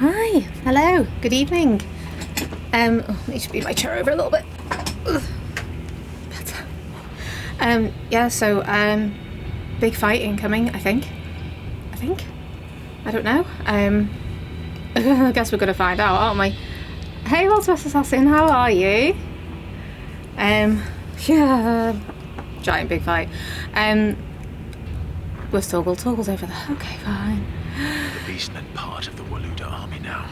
Hi, hello, good evening. Let me just move my chair over a little bit. Better. Yeah, so, big fight incoming, I think. I don't know. I guess we're gonna find out, aren't we? Hey, Waltz Assassin, how are you? Yeah, giant big fight. Where's Torgal? Torgal's over there. Okay, fine. The beastmen part of the Waluda army now.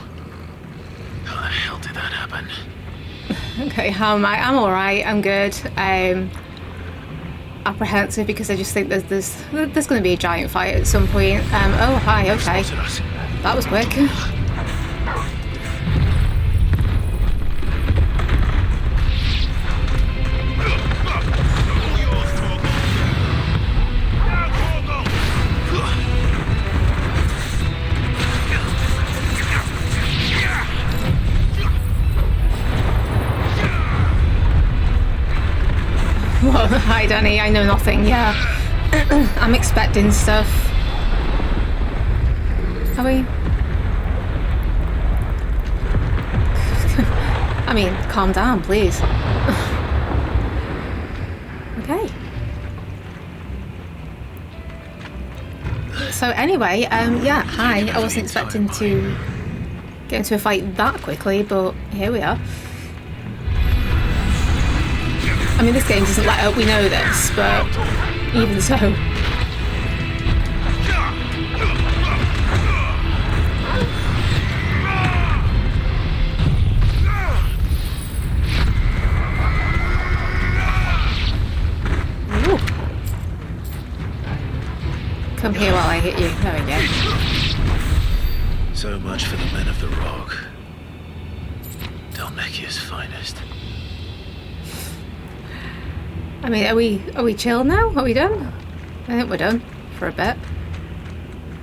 How the hell did that happen? Okay, how am I? I'm alright, I'm good. Apprehensive because I just think there's going to be a giant fight at some point. Oh, hi, okay. That was quick. Well, hi Danny, I know nothing, yeah. I'm expecting stuff. Are we? I mean, calm down, please. Okay. So anyway, yeah, hi. I wasn't expecting to get into a fight that quickly, but here we are. I mean, this game doesn't let up, we know this, but even so. Ooh. Come here while I hit you. There we go. So much for the men of the Rock. Dalmekia's finest. I mean, are we chill now? Are we done? I think we're done for a bit.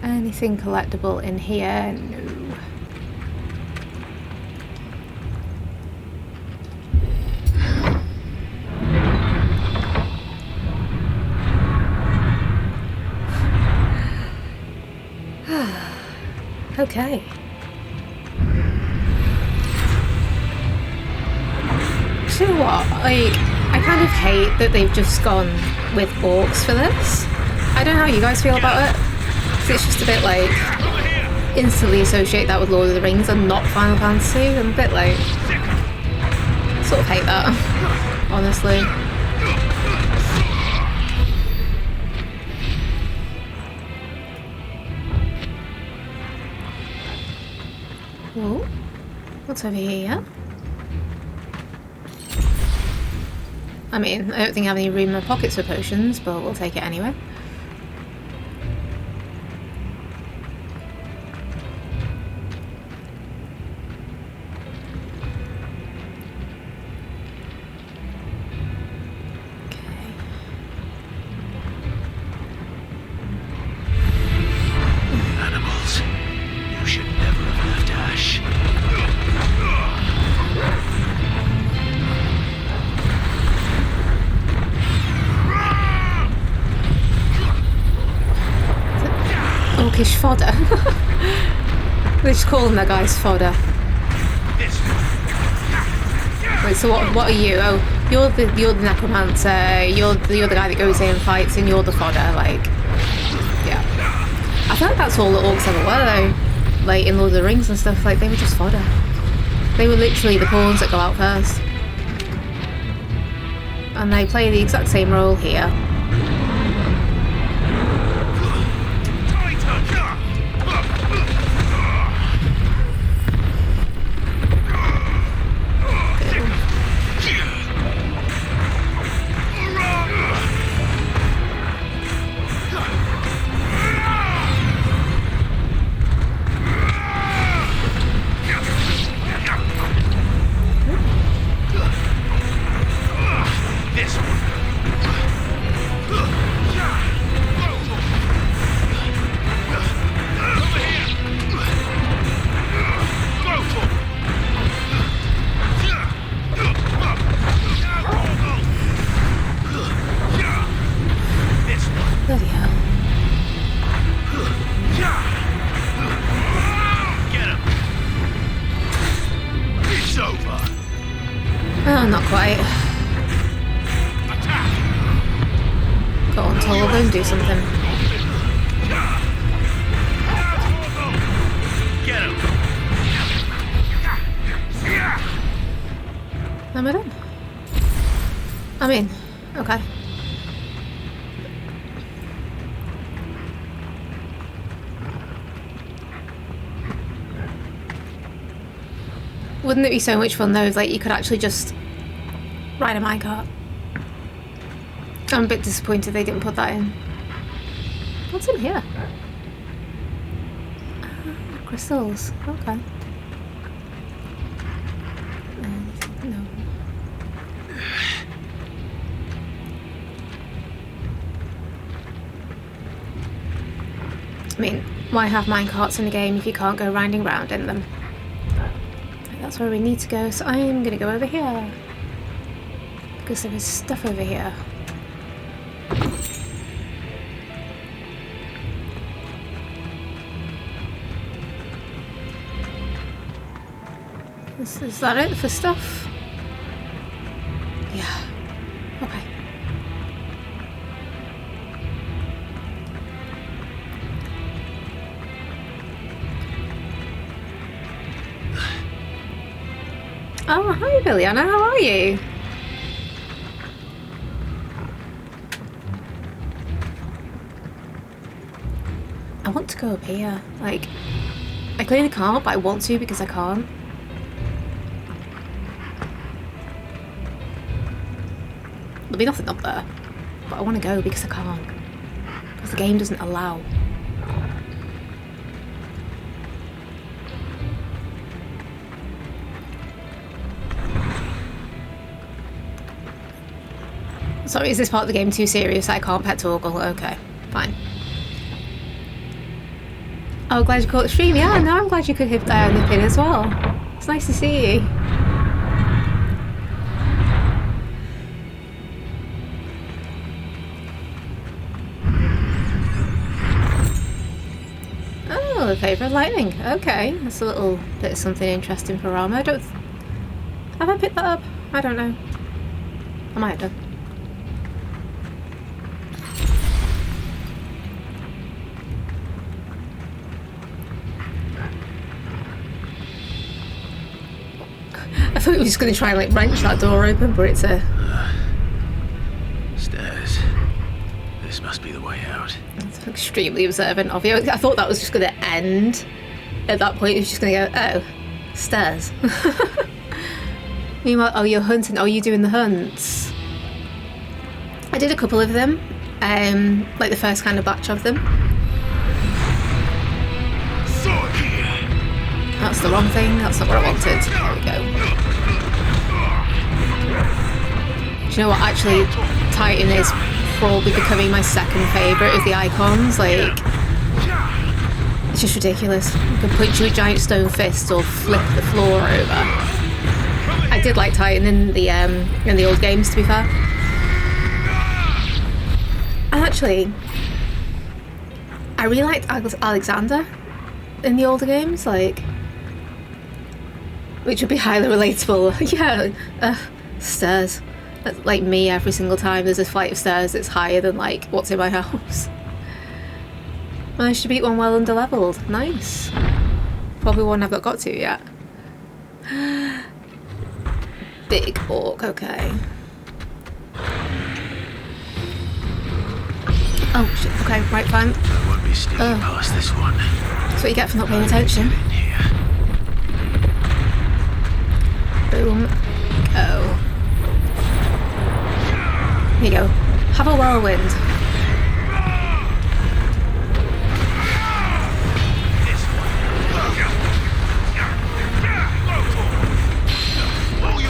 Anything collectible in here? No. Okay. You know what? Like, I kind of hate that they've just gone with orcs for this. I don't know how you guys feel about it. 'Cause it's just a bit like instantly associate that with Lord of the Rings and not Final Fantasy. I'm a bit like sort of hate that, honestly. Oh, what's over here? I mean, I don't think I have any room in my pockets for potions, but we'll take it anyway. Animals, you should never have left Ash. Orcish fodder. They just call them their guys fodder. Wait, so what are you? Oh, you're the necromancer. You're the guy that goes in and fights, and you're the fodder. Like, yeah. I feel like that's all the orcs ever were, though. Like in Lord of the Rings and stuff. Like they were just fodder. They were literally the pawns that go out first, and they play the exact same role here. cool, we'll go and do something. Get him. Am I done? I'm in. Okay. Wouldn't it be so much fun though if like you could actually just ride a minecart? I'm a bit disappointed they didn't put that in. What's in here? Crystals. Okay. No. I mean, why have minecarts in a game if you can't go rounding round in them? That's where we need to go, so I'm gonna go over here. Because there is stuff over here. Is that it for stuff? Yeah. Okay. Oh, hi Billiana, how are you? I want to go up here. Like, I clearly can't, but I want to because I can't. There'll be nothing up there, but I want to go because I can't. Because the game doesn't allow. Sorry, is this part of the game too serious? I can't pet Torgal. Okay, fine. Oh, glad you caught the stream. Yeah, no, I'm glad you could nip in as well. It's nice to see you. Oh, the favourite lightning. Okay, that's a little bit of something interesting for armour. Have I picked that up? I don't know. I might have done. I thought he was just going to try and like wrench that door open, but it's a... Stairs. This must be the way out. It's extremely observant of you. I thought that was just going to end. At that point, he was just going to go, oh, stairs. Meanwhile, oh, you're hunting. Oh, you're doing the hunts. I did a couple of them. Like the first kind of batch of them. That's the wrong thing. That's not what I wanted. There we go. Do you know what? Actually, Titan is probably becoming my second favourite of the icons. Like, it's just ridiculous. You can punch you with giant stone fists or flip the floor over. I did like Titan in the old games, to be fair. And actually, I really liked Alexander in the older games, like, which would be highly relatable. Yeah, stairs. That's like me every single time there's a flight of stairs that's higher than like what's in my house. Managed to beat one well under leveled. Nice. Probably one I've not got to yet. Big orc, okay. Oh shit, okay, right, fine. I won't be sneaking past this one. That's what you get for not paying attention. Boom. Go. Here you go. Have a whirlwind.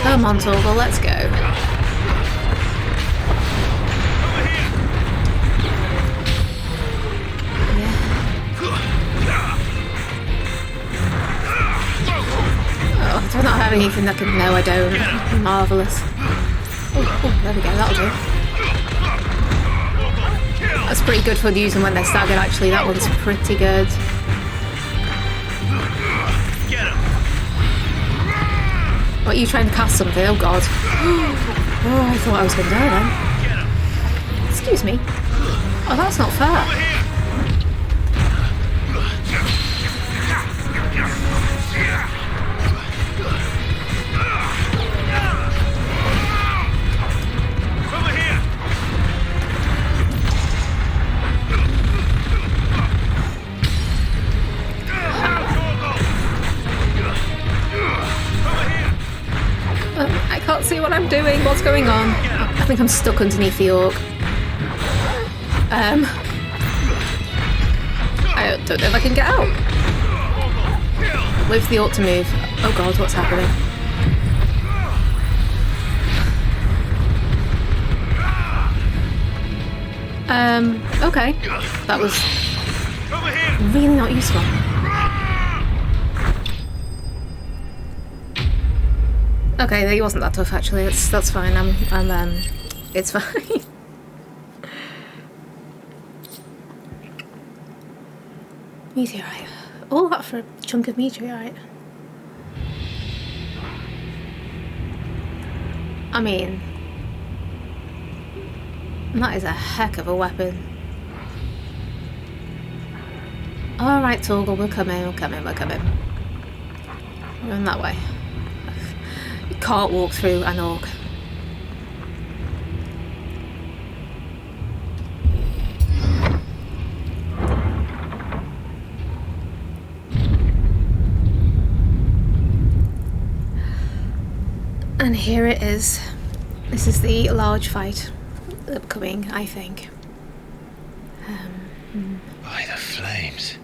Come on, Torgal, let's go. Yeah. Oh, do I not have anything that can... No, I don't. Marvellous. Oh, there we go, that'll do. That's pretty good for using when they're staggered, actually. That one's pretty good. What, are you trying to cast something? Oh god. Oh, I thought I was going to die then. Excuse me. Oh, that's not fair. I can't see what I'm doing. What's going on? I think I'm stuck underneath the orc. I don't know if I can get out. Wait for the orc to move. Oh god, what's happening? Okay. That was really not useful. Okay, he wasn't that tough actually. That's fine. It's fine. Meteorite. All that for a chunk of meteorite. I mean, that is a heck of a weapon. Alright, Torgal, we're coming. We're coming. We're going that way. You can't walk through an orc. And here it is. This is the large fight upcoming, I think. By the flames.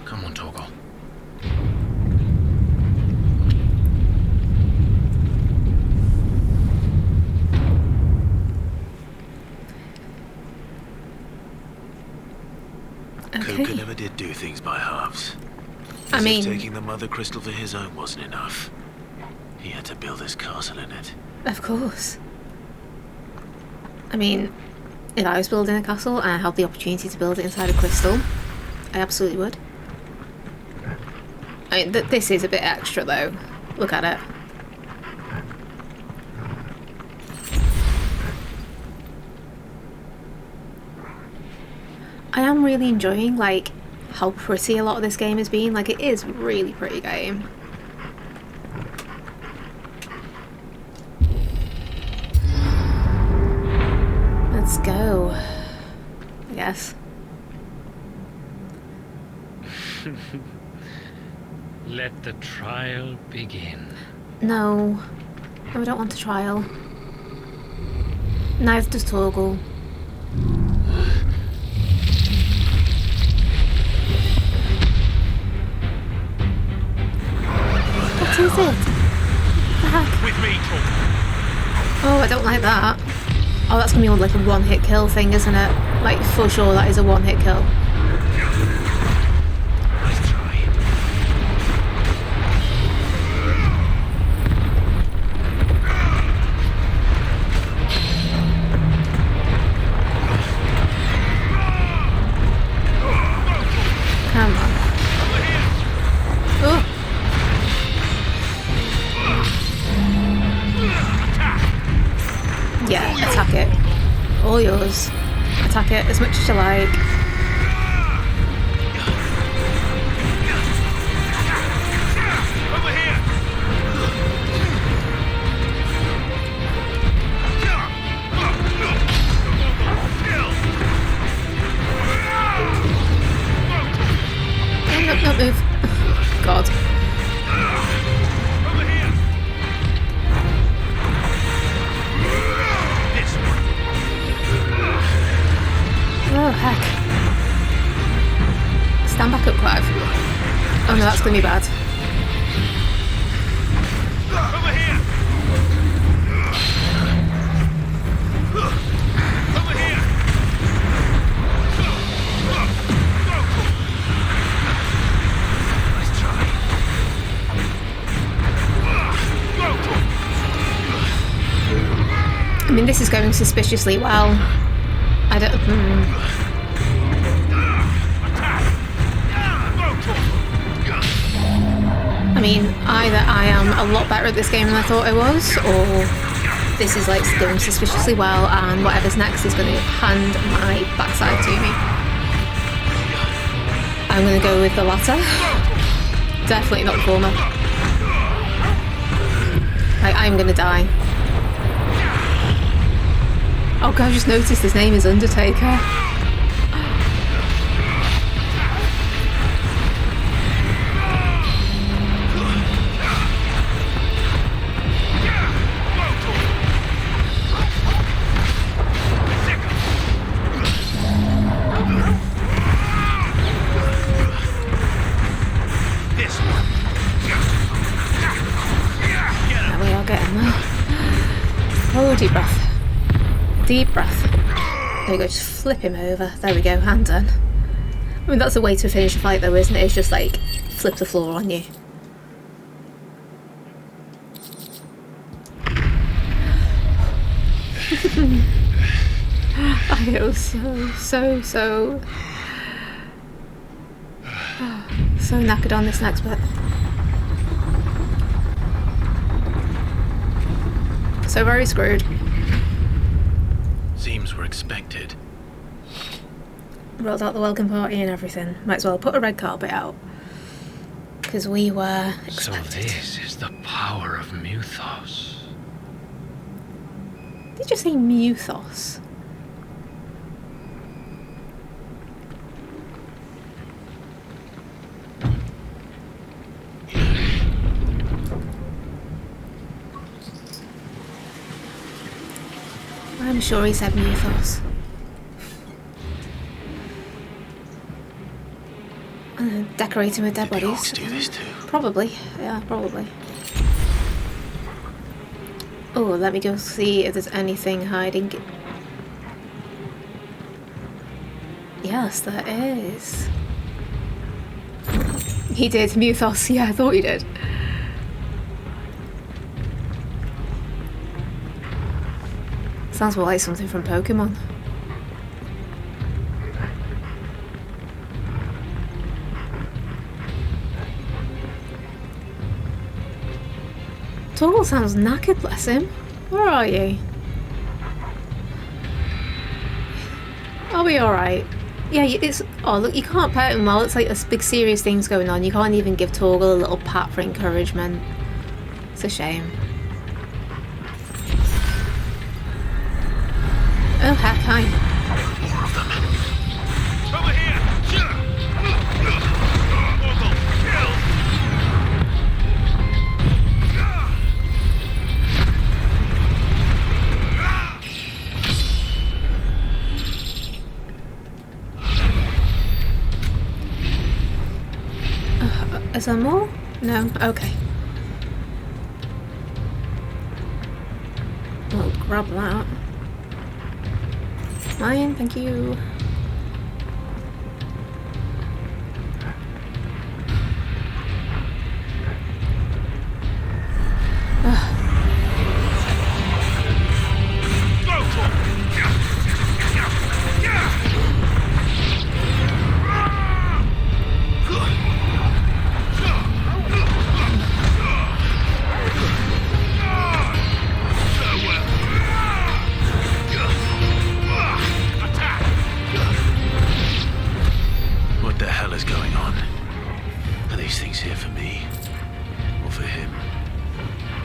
Come on, Torgal. Okay. Koka never did do things by halves. I mean, taking the mother crystal for his own wasn't enough. He had to build his castle in it. of course. I mean, if I was building a castle and I had the opportunity to build it inside a crystal, I absolutely would. I mean, this is a bit extra though. Look at it. I am really enjoying, like, how pretty a lot of this game has been. Like, it is a really pretty game. Let's go. I guess. Let the trial begin. No. No, I don't want a trial. Neither does Torgal. What is it? What the heck? With me, Torgal. Oh, I don't like that. Oh, that's gonna be like a one-hit kill thing, isn't it? Like, for sure that is a one-hit kill. Nice try. Come on. Oh. Yeah, attack it. All yours. Attack it as much as you like. Over here. Don't move. God. Over here. This one. Oh, heck. Stand back up, Clive. Oh no, that's gonna be bad. Over here. Over here. Nice try. I mean, this is going suspiciously well. I don't... I mean, either I am a lot better at this game than I thought I was, or this is like going suspiciously well, and whatever's next is going to hand my backside to me. I'm going to go with the latter. Definitely not the former. Like, I'm going to die. Oh god, I just noticed his name is Undertaker. Oh, deep breath. Deep breath. There we go, just flip him over. There we go, hand done. I mean, that's a way to finish a fight though, isn't it? It's just like, flip the floor on you. I feel so knackered on this next bit. So very screwed. Seems we're expected. Rolled out the welcome party and everything. Might as well put a red carpet out. Because we were expected. So this is the power of Muthos. Did you say Muthos? I'm sure he said Muthos. Decorating with dead bodies. Orcs do this too. Probably, yeah, probably. Oh, let me go see if there's anything hiding. Yes, there is. He did, Muthos, yeah, I thought he did. Sounds more like something from Pokemon. Torgal sounds knackered, bless him. Where are you? Are we alright? Yeah, it's... Oh, look, you can't pet him while it's like a big serious thing's going on. You can't even give Torgal a little pat for encouragement. It's a shame. Oh, heck, hi. More of them. Over here! Is there more? No? Okay. I'll grab that. Mine, thank you.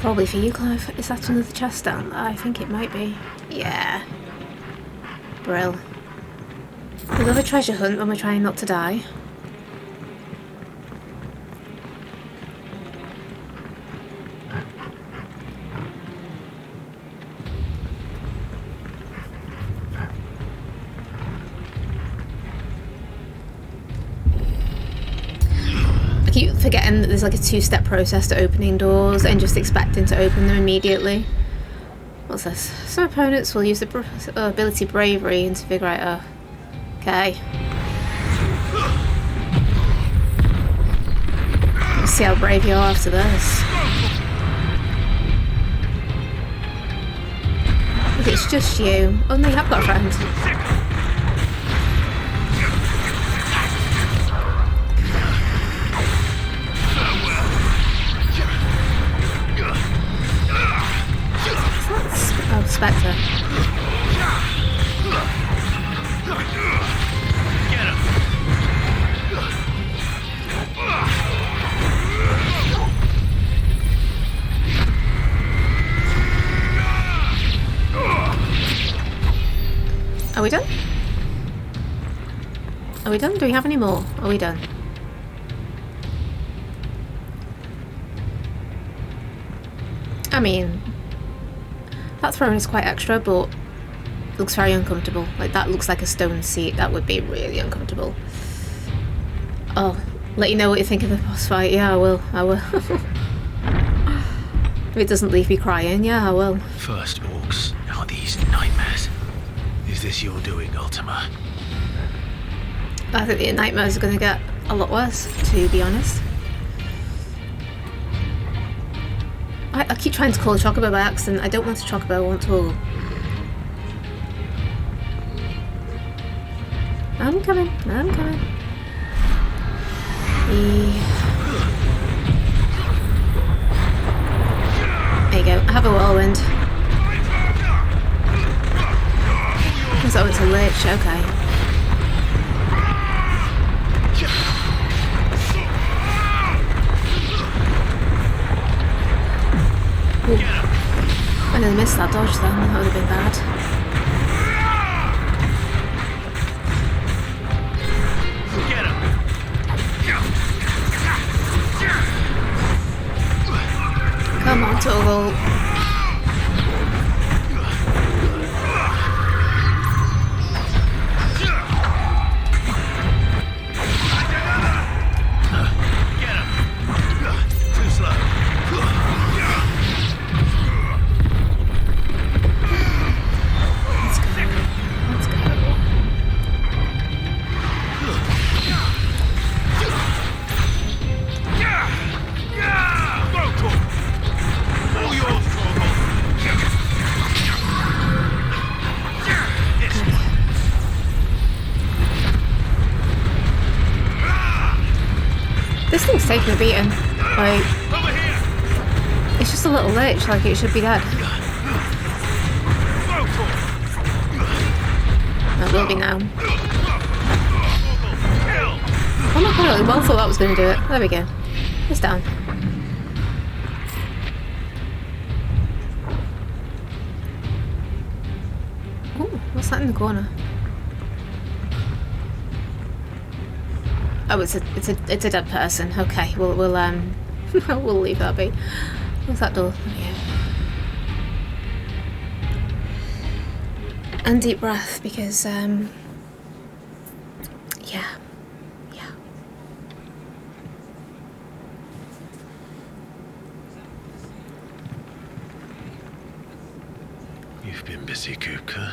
Probably for you, Clive. Is that another chest down there? I think it might be. Yeah. Brill. We love a treasure hunt when we're trying not to die. I keep forgetting that there's like a two-step process to opening doors and just expecting to open them immediately. What's this? Some opponents will use the ability Bravery and to figure out okay. Let's see how brave you are after this. If it's just you. Oh no, you have got a friend. Spectre. Get him. Are we done? Are we done? Do we have any more? Are we done? I mean, that throne is quite extra, but it looks very uncomfortable. Like, that looks like a stone seat. That would be really uncomfortable. Oh, let you know what you think of the boss fight. Yeah, I will. I will. If it doesn't leave me crying, yeah, I will. First orcs, now these nightmares. Is this your doing, Ultima? I think the nightmares are going to get a lot worse, to be honest. I keep trying to call Chocobo by accident. I don't want a Chocobo, I want Torgal. I'm coming, I'm coming. There you go, I have a whirlwind. So it's a lich, okay. Ooh. I nearly missed that dodge then, that would have been bad. Get him. Come on, Torgal. This thing's taking a beating. Like, it's just a little lich, like it should be dead. It will be now. Oh my god, I well thought that was going to do it. There we go. It's down. Ooh, what's that in the corner? Oh, it's a dead person. Okay, we'll we'll leave that be. What's that door? Yeah. And deep breath because yeah. You've been busy, Kuka.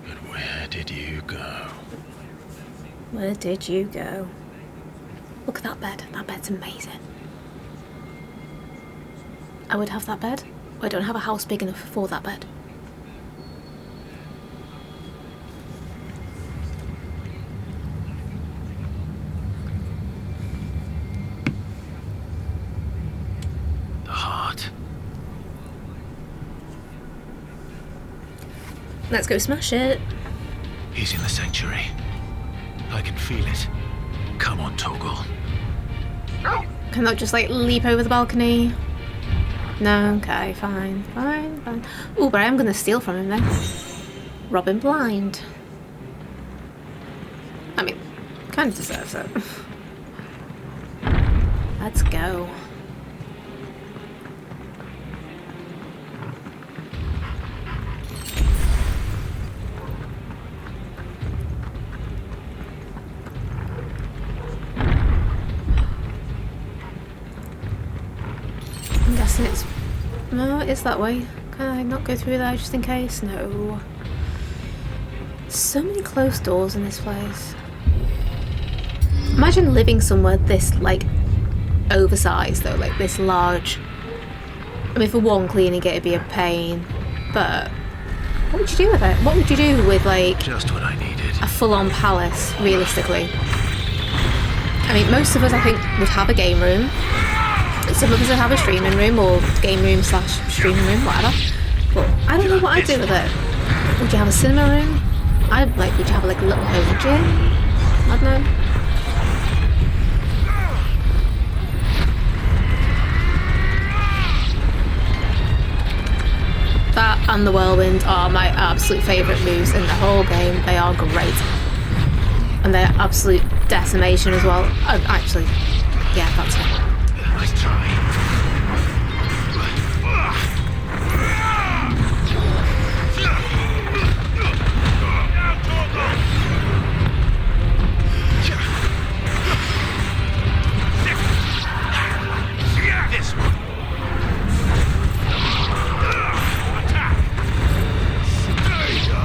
But where did you go? Where did you go? Look at that bed. That bed's amazing. I would have that bed. I don't have a house big enough for that bed. The heart. Let's go smash it. He's in the sanctuary. I can feel it. Come on, Torgal. Can that just like leap over the balcony? No, okay, fine. Ooh, but I am gonna steal from him then. Rob him blind. I mean, kind of deserves it. Let's go. I'm guessing it's... No, it's that way. Can I not go through there just in case? No. So many closed doors in this place. Imagine living somewhere this, like, oversized though, like this large. I mean, for one, cleaning it'd be a pain, but what would you do with it? What would you do with, like, Just what I needed. a full-on palace, realistically? I mean, most of us, I think, would have a game room. some of us have a streaming room or game room / streaming room, whatever. But I don't know what I'd do with it. Would you have a cinema room? Would you have like a little home gym? I don't know. That and the whirlwind are my absolute favourite moves in the whole game. They are great. And they're absolute decimation as well. Oh, actually, yeah, that's it. Nice try. This one. Attack. There you go.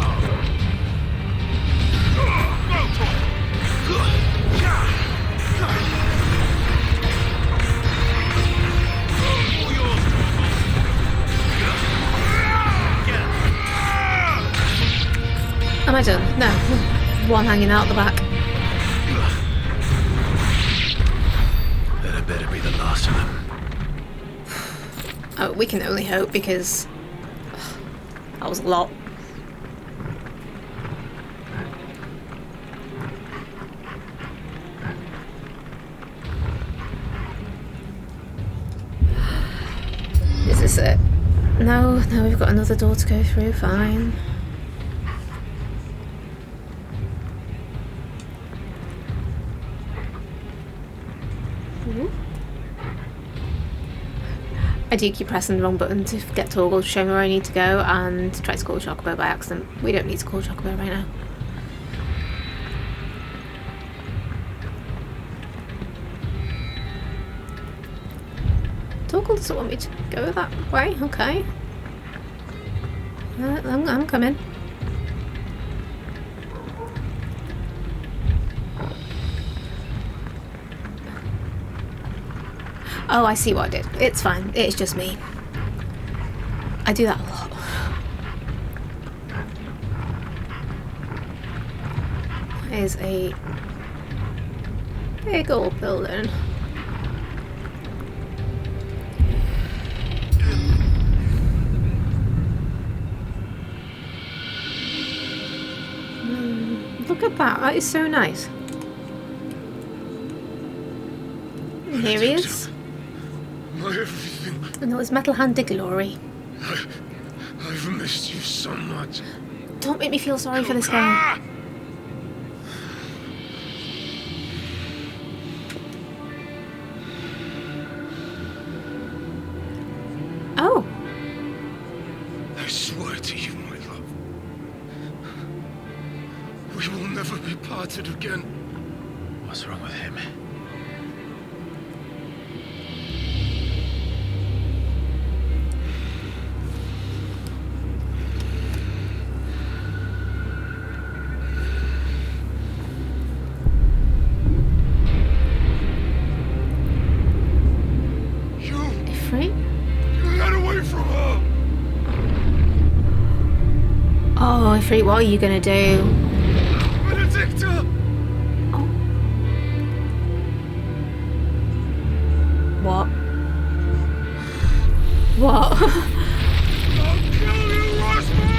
Go for it. All yours, Am I done? No. One hanging out the back. That better be the last of them. Oh, we can only hope because that was a lot. Is this it? No, we've got another door to go through. Fine. I do keep pressing the wrong button to get Torgal to show me where I need to go and try to call Chocobo by accident. We don't need to call Chocobo right now. Torgal doesn't want me to go that way. Okay. I'm coming. Oh, I see what I did. It's fine. It's just me. I do that a lot. There's a big old building. Look at that. That is so nice. And here he is. My everything. And all his metal-handed glory. I've missed you so much. Don't make me feel sorry for this guy. Oh. I swear to you, my love. We will never be parted again. What's wrong with him? Oh, Ifrit, what are you gonna do? Benedicta! Oh. What? What? I'll kill you, Roswell!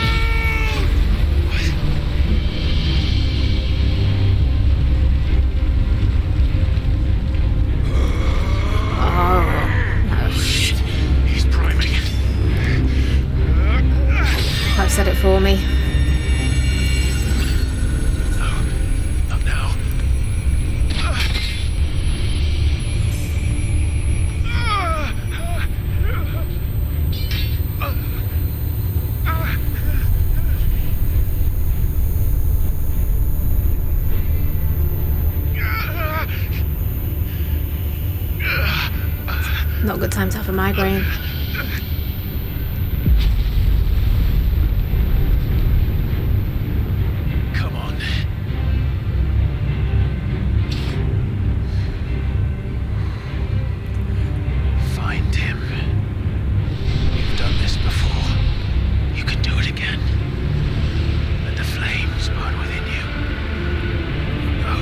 Oh, no. Shit, he's priming. I've said it for me. Not now. Not a good time to have a migraine. Come on. Find him. You've done this before. You can do it again. Let the flames burn within you. No.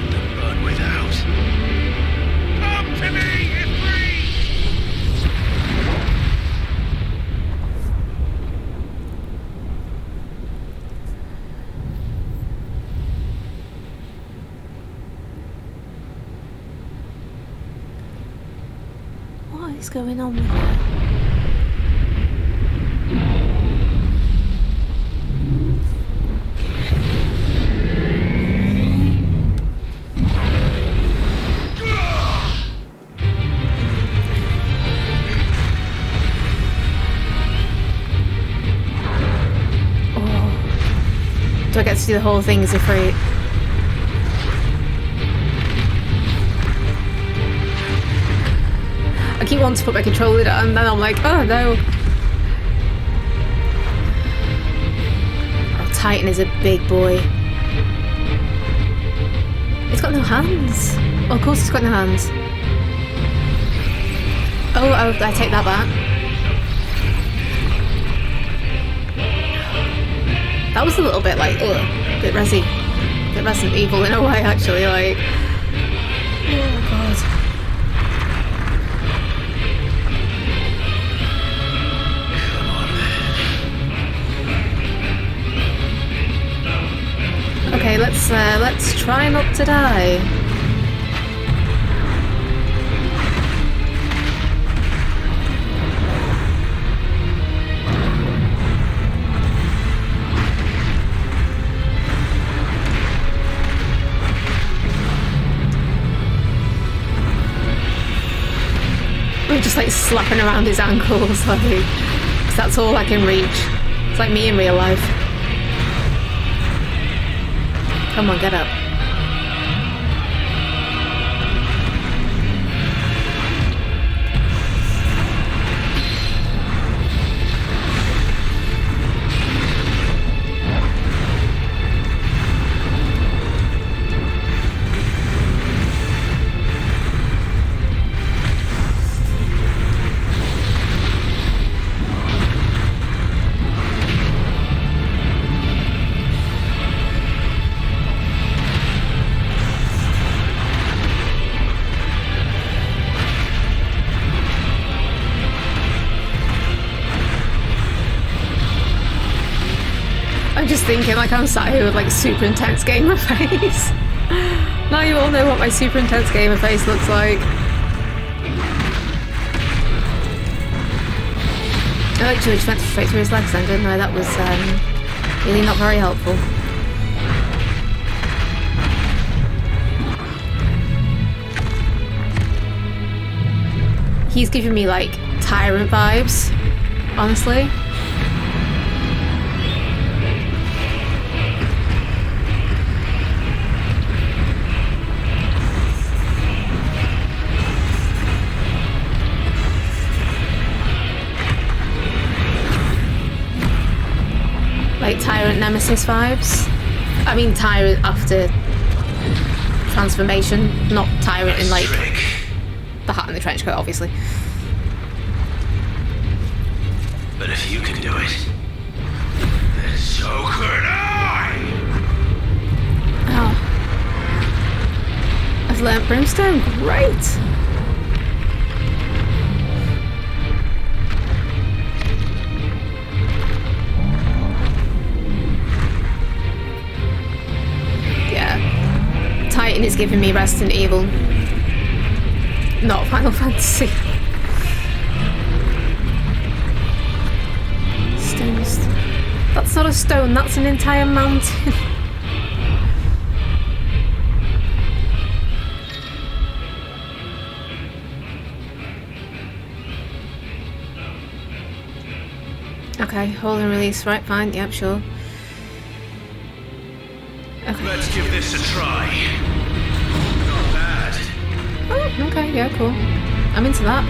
Let them burn without. Come to me, Ifrit! hell's going on with her? Do I get to do the whole thing as a free? I keep wanting to put my controller down and then I'm like, oh no. Oh, Titan is a big boy. It's got no hands. Oh, of course it's got no hands. Oh, I take that back. That was a little bit like, ugh, a bit Resident Evil in a way, actually, like, oh god. Okay, let's try not to die. We're just like slapping around his ankles, like, 'cause that's all I can reach. It's like me in real life. Come on, get up. Just thinking like I'm sat here with like a super intense gamer face. Now you all know what my super intense gamer face looks like. I actually just went straight through his legs then, didn't I? That was really not very helpful. He's giving me like Tyrant vibes, honestly. Like Tyrant Nemesis vibes. I mean Tyrant after transformation, not Tyrant in like the hat and the trench coat, obviously. But if you can do it, then so could I! Oh. I've learnt Brimstone, great! Titan is giving me Resident Evil, not Final Fantasy. Stones. That's not a stone, that's an entire mountain. Okay, hold and release, right, fine, yep, sure. Okay. Let's give this a try. Not bad. Oh, okay, yeah, cool. I'm into that.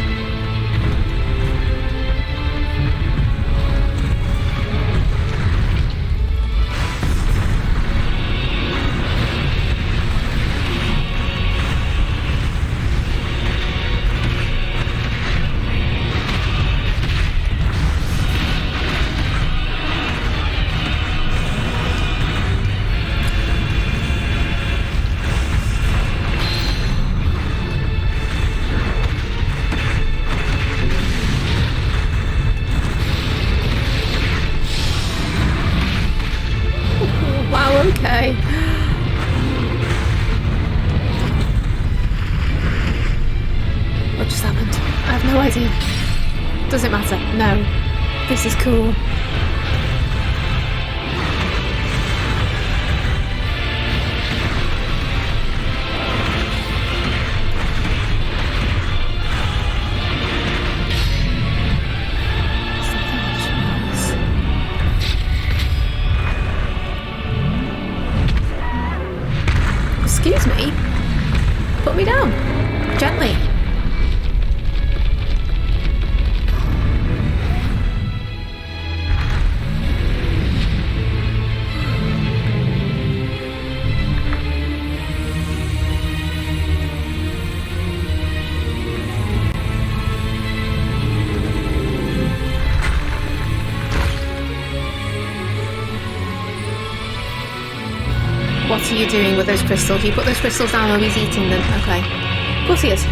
No. This is cool. Excuse me? Put me down. Gently. What are you doing with those crystals? You put those crystals down while he's eating them. Okay. Of course he is.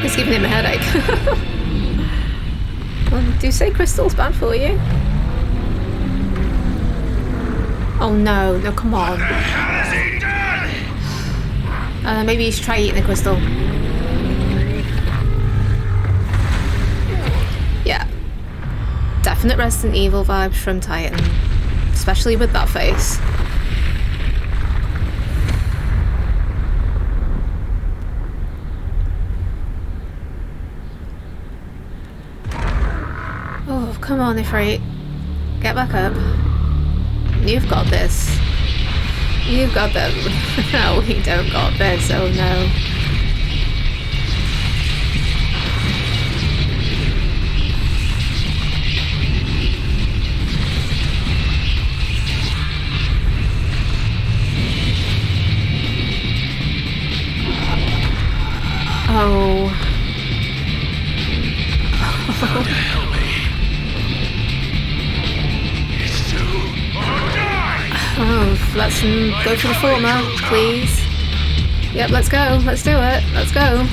It's giving him a headache. Well, do you say crystal's bad for you? Oh no, no, come on. Maybe you should try eating the crystal. Yeah. Definite Resident Evil vibes from Titan. Especially with that face. Oh, come on, Ifrit. Get back up. You've got this. You've got them. No, we don't got this. Oh no. Oh. Help me. It's too. Oh, let's go for the former, please. Yep, let's go. Let's do it. Let's go.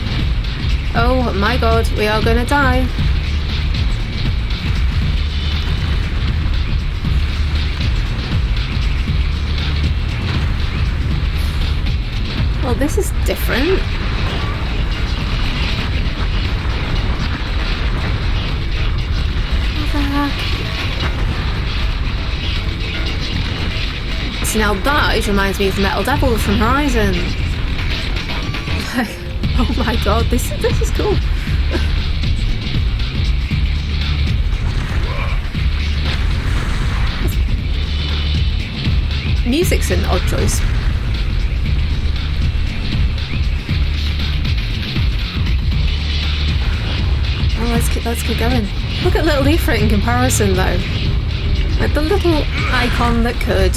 Oh my god, we are gonna die. Well, this is different. What the heck? Now that reminds me of Metal Devil from Horizon. Oh my god, this is cool. Music's an odd choice. Oh, let's keep going. Look at little Ifrit in comparison though. Like the little icon that could.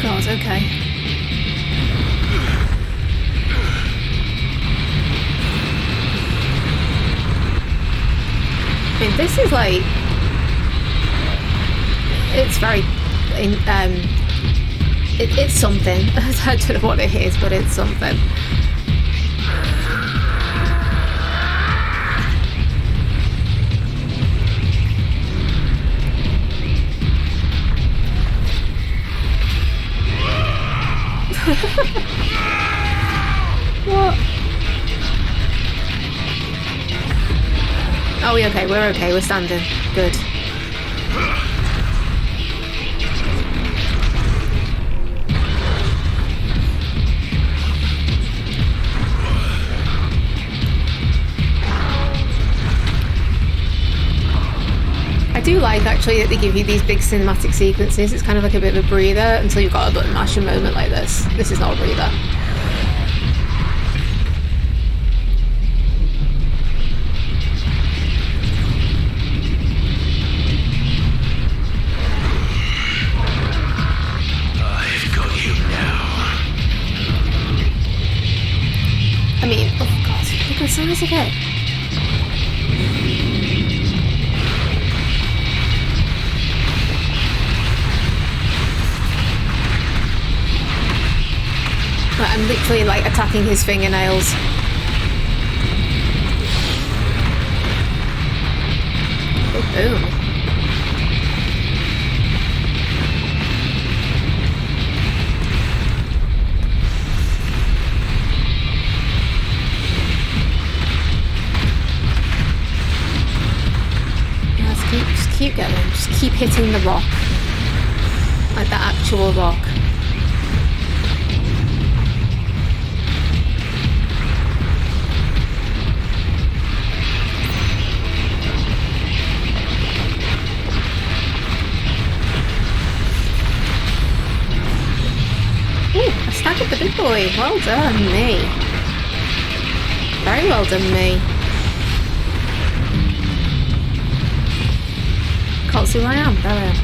God, okay. I mean, this is like, it's very, it's something. I don't know what it is, but it's something. What? Oh, we're okay. We're okay. We're standing. Good. I do like actually that they give you these big cinematic sequences. It's kind of like a bit of a breather until you've got a button mashing moment like this. This is not a breather. I've got you now. as long as okay. Right, I'm literally like attacking his fingernails. Oh, boom. Just keep going. Just keep hitting the rock. Like the actual rock. Ooh, I staggered the big boy. Well done, me. Very well done, me. Can't see where I am. There I am.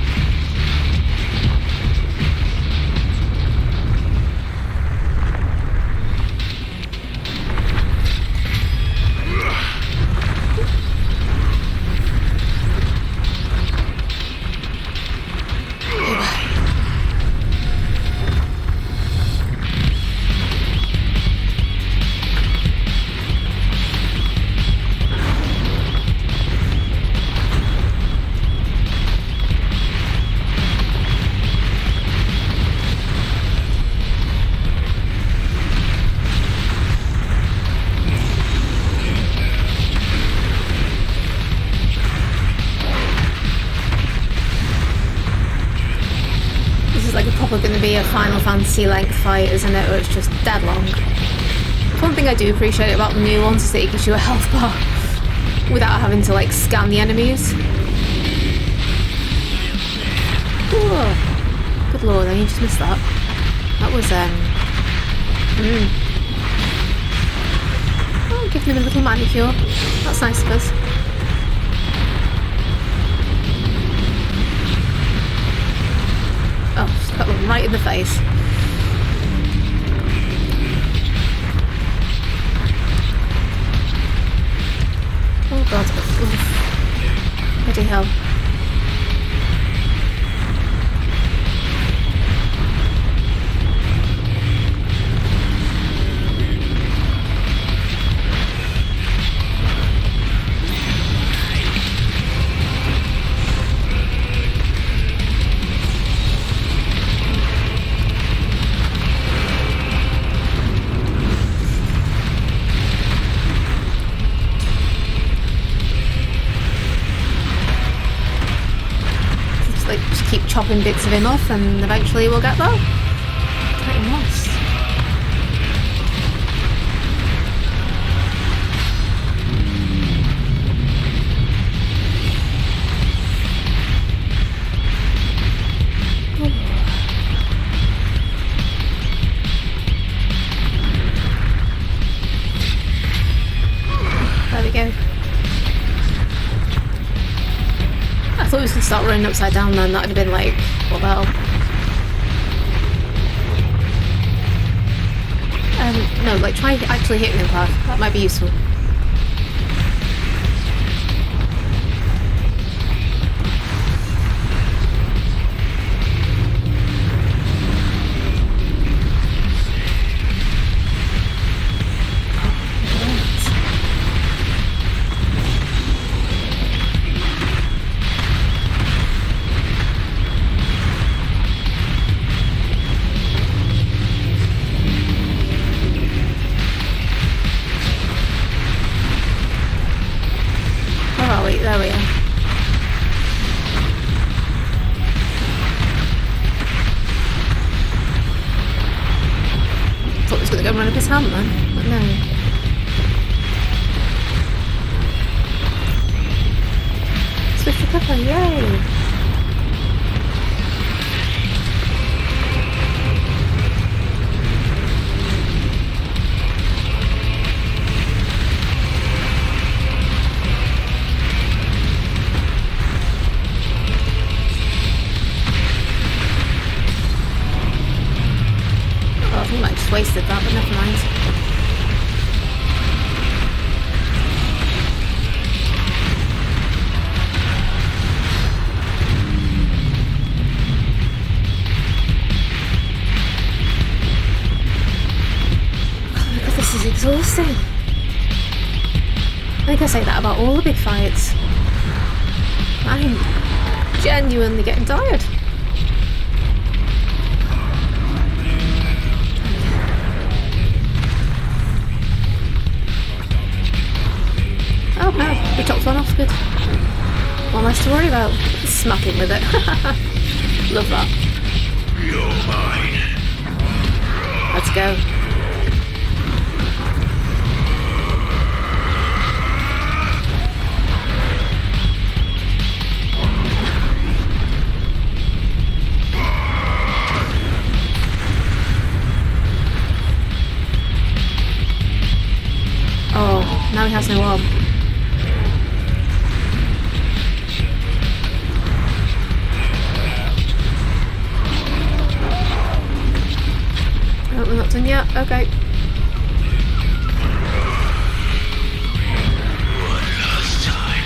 Going to be a Final Fantasy length fight, isn't it? Where it's just dead long. One thing I do appreciate about the new ones is that it gives you a health bar without having to like scan the enemies. Ooh. Good lord, I just missed that. That was Oh, give him a little manicure. That's nice of us. Oh, just got them right in the face. Oh god. Oof. Bloody hell. Chopping bits of him off and eventually we'll get there. Pretty lost. There we go. I thought we was going to start running upside down then, that would have been like, what the hell? No, like try actually hitting him hard, that might be useful. There we are. Thought he was going to go run up his hand then, but no. Swift recovery, yay! Wasted that, but never mind. exhausting. I think I say that about all the big fights. I'm genuinely getting tired. Oh no, we chopped one off, good. One less to worry about. Smacking with it. Love that. You're mine. Let's go. Oh, now he has no arm. Oh, we're not done yet? Okay. One last time.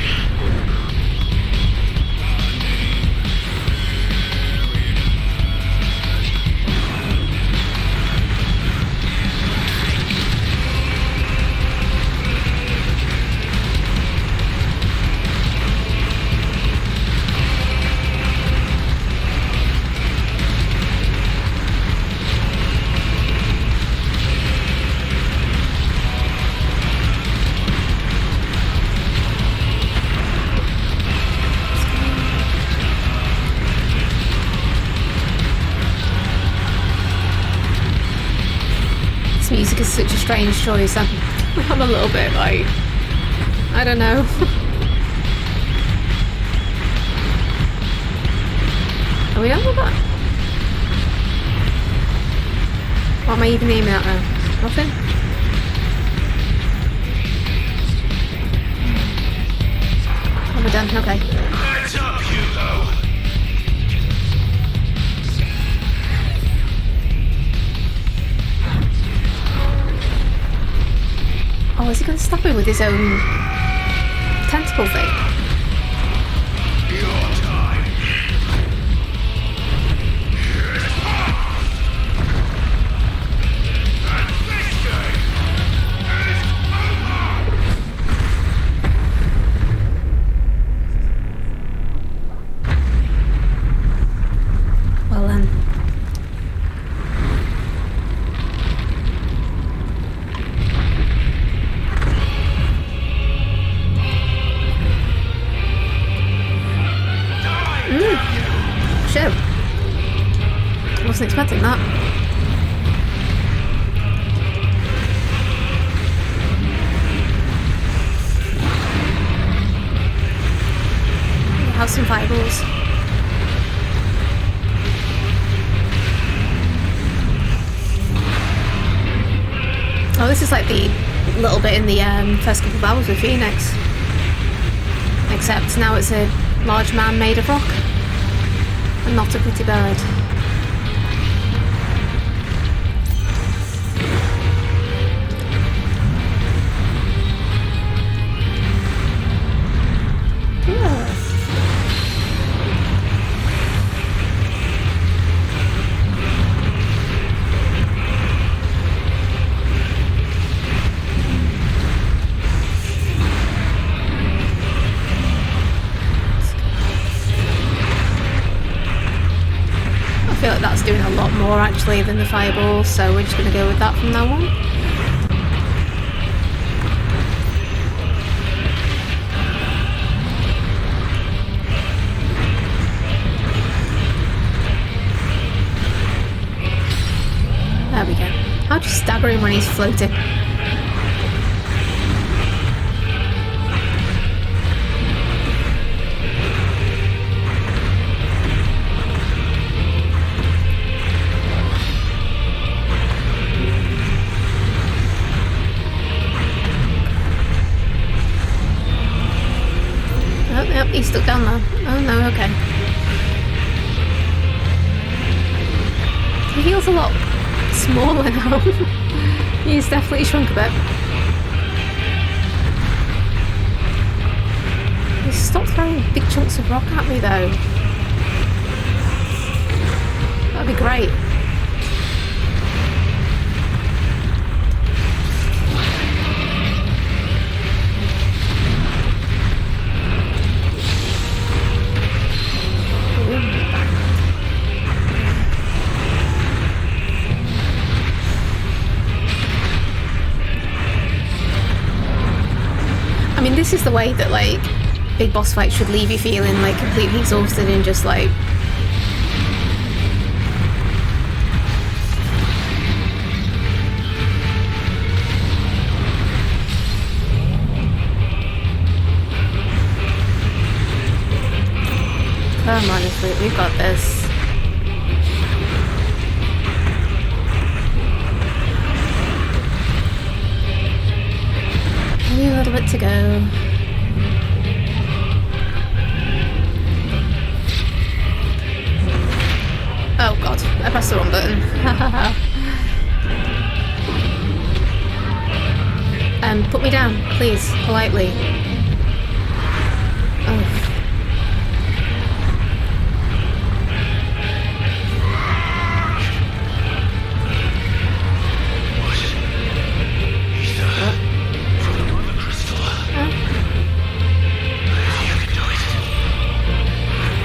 This music is such a strange choice. I'm a little bit like, I don't know. Are we done with that? What am I even aiming at now? Nothing? Oh, we're done, okay. Heads up, Hugo. Oh, is he going to stab him with his own tentacle thing? Your time. And this game is over. Well then. Shit. Wasn't expecting that. Have some fireballs. Oh, this is like the little bit in the first couple of hours with Phoenix. Except now it's a large man made of rock. And not a pretty bird. Yeah. I feel like that's doing a lot more actually than the fireball, so we're just going to go with that from now on. There we go. How do you stagger him when he's floating? Yep, he's stuck down there. Oh no, okay. He feels a lot smaller now. He's definitely shrunk a bit. He's stopped throwing big chunks of rock at me though. That'd be great. This is the way that, like, big boss fights should leave you feeling, like, completely exhausted and just, like... Come on, we've got this. Only a little bit to go. Oh god, I pressed the wrong button. Put me down, please, politely. Oh.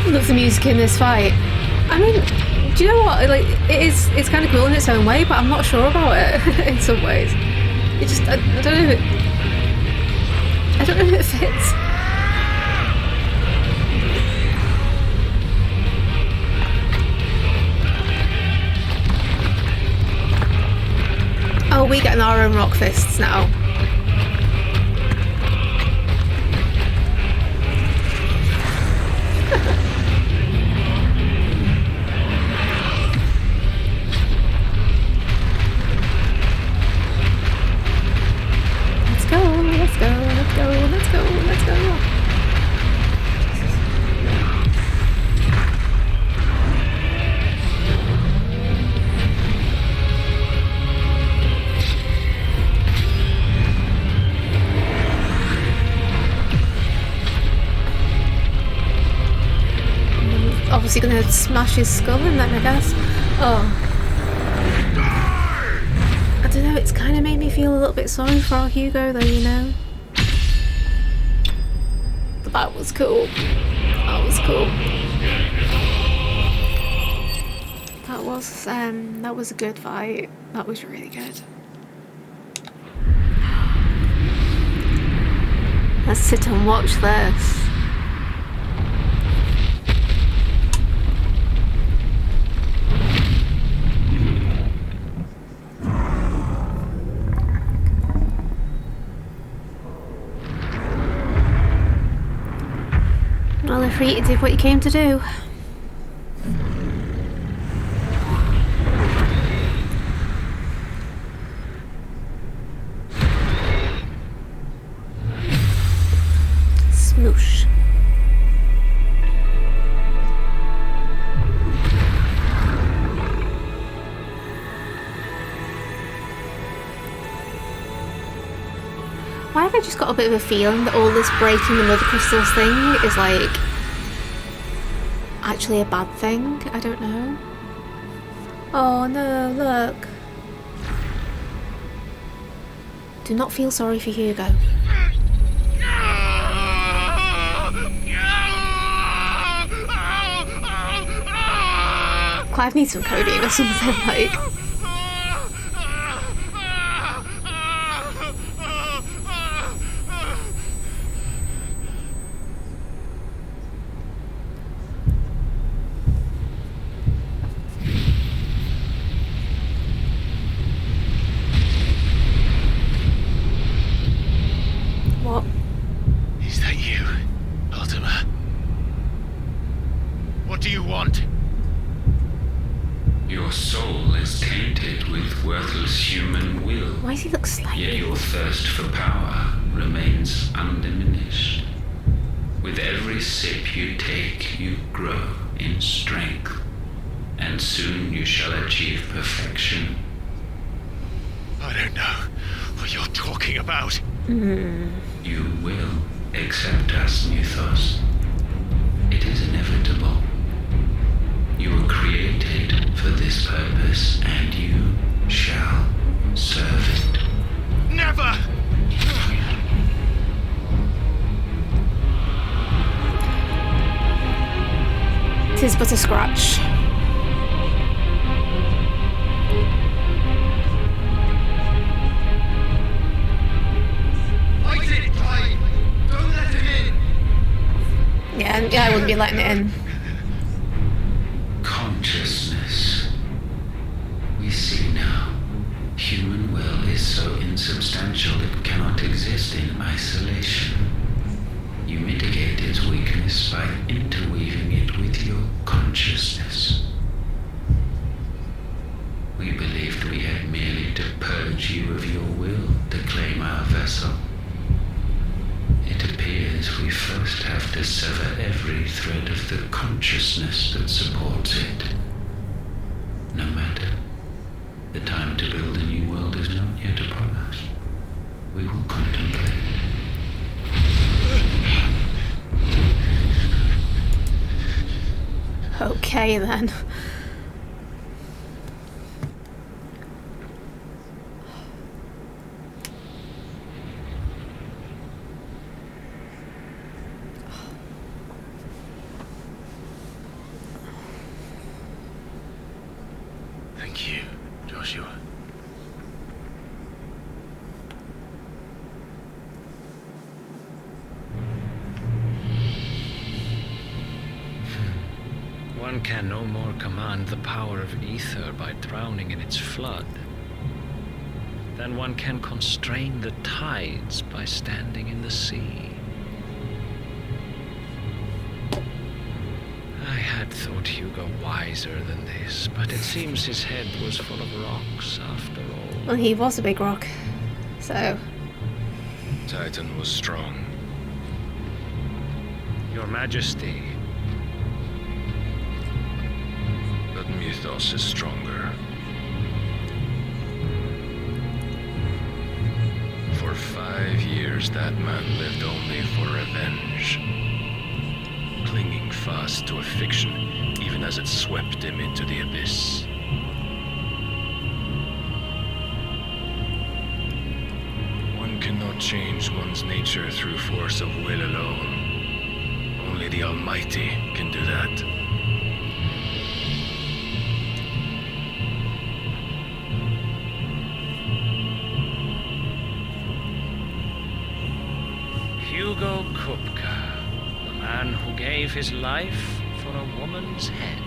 Love the music in this fight. I mean, do you know what? Like, it's kind of cool in its own way, but I'm not sure about it in some ways. It just, I don't know if it fits. Oh, we get our own rock fists now. Let's go. Obviously gonna smash his skull in then, I guess. Oh. I don't know, it's kind of made me feel a little bit sorry for our Hugo though, you know? But that was cool. That was cool. That was a good fight. That was really good. Let's sit and watch this. Well, Ifrit did what you came to do. Smoosh. Why have I just got a bit of a feeling that all this breaking the mother crystals thing is like actually a bad thing? I don't know. Oh no, look. Do not feel sorry for Hugo. Clive needs some codeine or something, like. What? Is that you, Ultima? What do you want? Your soul is tainted with worthless human will. Why does he look slightly? Yet your thirst for power remains undiminished. With every sip you take, you grow in strength, and soon you shall achieve perfection. I don't know what you're talking about. You will accept us, Mythos. It is inevitable. You were created for this purpose, and you shall serve it. Never! Tis but a scratch. Fight it, Clive! Don't shouldn't be letting it in. Consciousness. We see now. Human will is so insubstantial it cannot exist in isolation. You mitigate its weakness by interweaving it with your consciousness. We believed we had merely to purge you of your will to claim our vessel. It appears we first have to sever every thread of the consciousness that supports it. No matter. The time to build a new world is not yet upon us. We will contemplate. Okay then. Thank you, Joshua. One can no more command the power of ether by drowning in its flood than one can constrain the tides by standing in the sea. I had thought Hugo wiser than this, but it seems his head was full of rocks after all. Well, he was a big rock, so... Titan was strong. Your Majesty, But Mythos is stronger. For 5 years, that man lived only for revenge. Clinging fast to a fiction, even as it swept him into the abyss. One cannot change one's nature through force of will alone. Only the Almighty can do that. Hugo Kupka, the man who gave his life for a woman's head.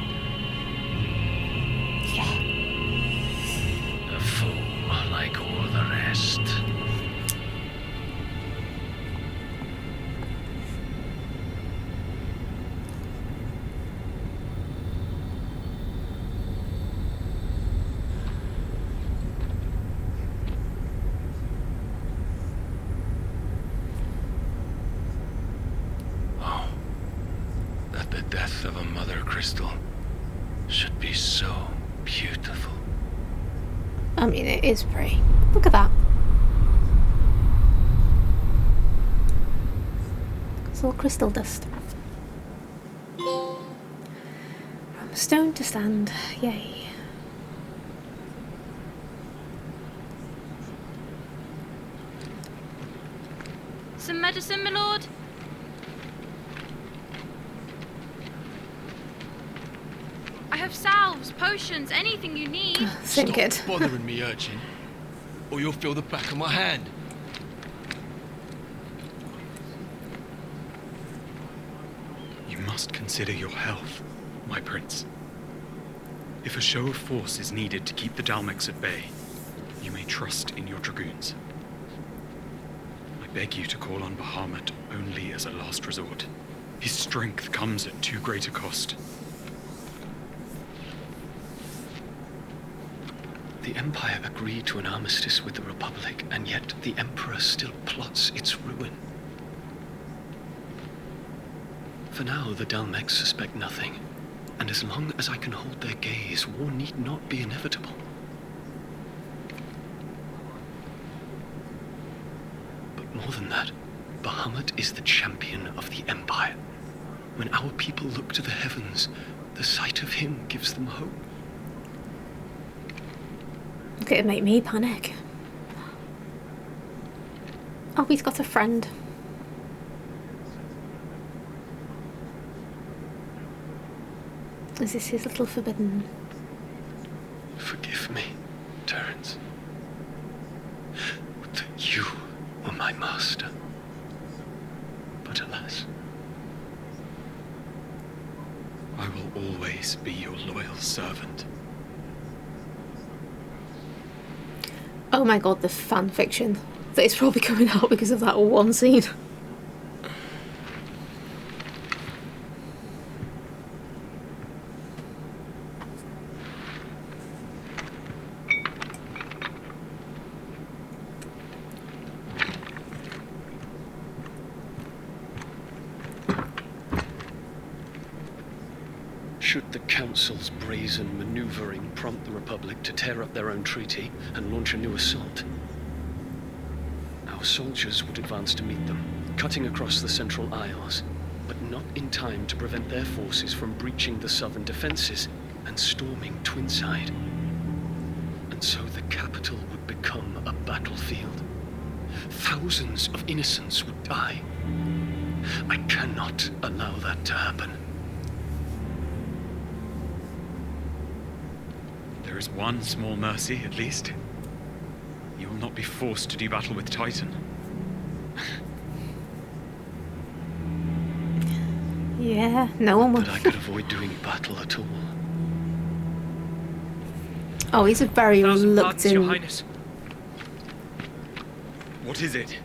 A fool like all the rest. The death of a mother crystal should be so beautiful. I mean, it is pretty. Look at that. It's all crystal dust. From stone to stand. Yay. Some medicine, my lord? I have salves, potions, anything you need. So good. Stop bothering me, urchin, or you'll feel the back of my hand. You must consider your health, my prince. If a show of force is needed to keep the Dalmex at bay, you may trust in your dragoons. I beg you to call on Bahamut only as a last resort. His strength comes at too great a cost. The Empire agreed to an armistice with the Republic, and yet the Emperor still plots its ruin. For now, the Dalmex suspect nothing, and as long as I can hold their gaze, war need not be inevitable. But more than that, Bahamut is the champion of the Empire. When our people look to the heavens, the sight of him gives them hope. It'd make me panic. Oh, he's got a friend. Is this his little forbidden? Forgive me, Terence. Would that you were my master. But alas, will always be your loyal servant. Oh my god, the fan fiction that is probably coming out because of that one scene. Should the Council's brazen maneuvering prompt the Republic to tear up their own treaty and launch a new assault, our soldiers would advance to meet them, cutting across the Central Isles, but not in time to prevent their forces from breaching the southern defenses and storming Twinside. And so the capital would become a battlefield. Thousands of innocents would die. I cannot allow that to happen. There is one small mercy, at least. You will not be forced to do battle with Titan. Yeah, no one But would. I could avoid doing battle at all. Oh, he's a very 1,000 pardons, Your reluctant. Highness. What is it?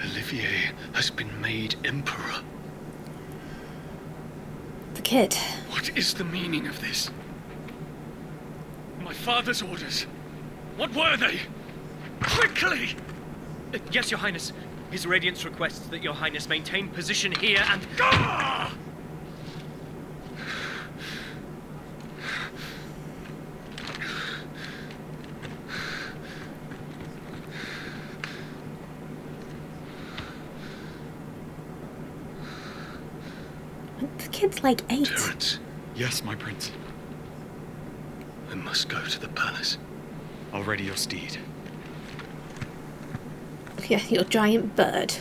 Olivier has been made Emperor. The kid. What is the meaning of this? My father's orders. What were they? Quickly! Yes, Your Highness. His Radiance requests that Your Highness maintain position here and... Ah! The kid's like 8. Terence, Yes, my prince. I must go to the palace. I'll ready your steed. Yeah, your giant bird.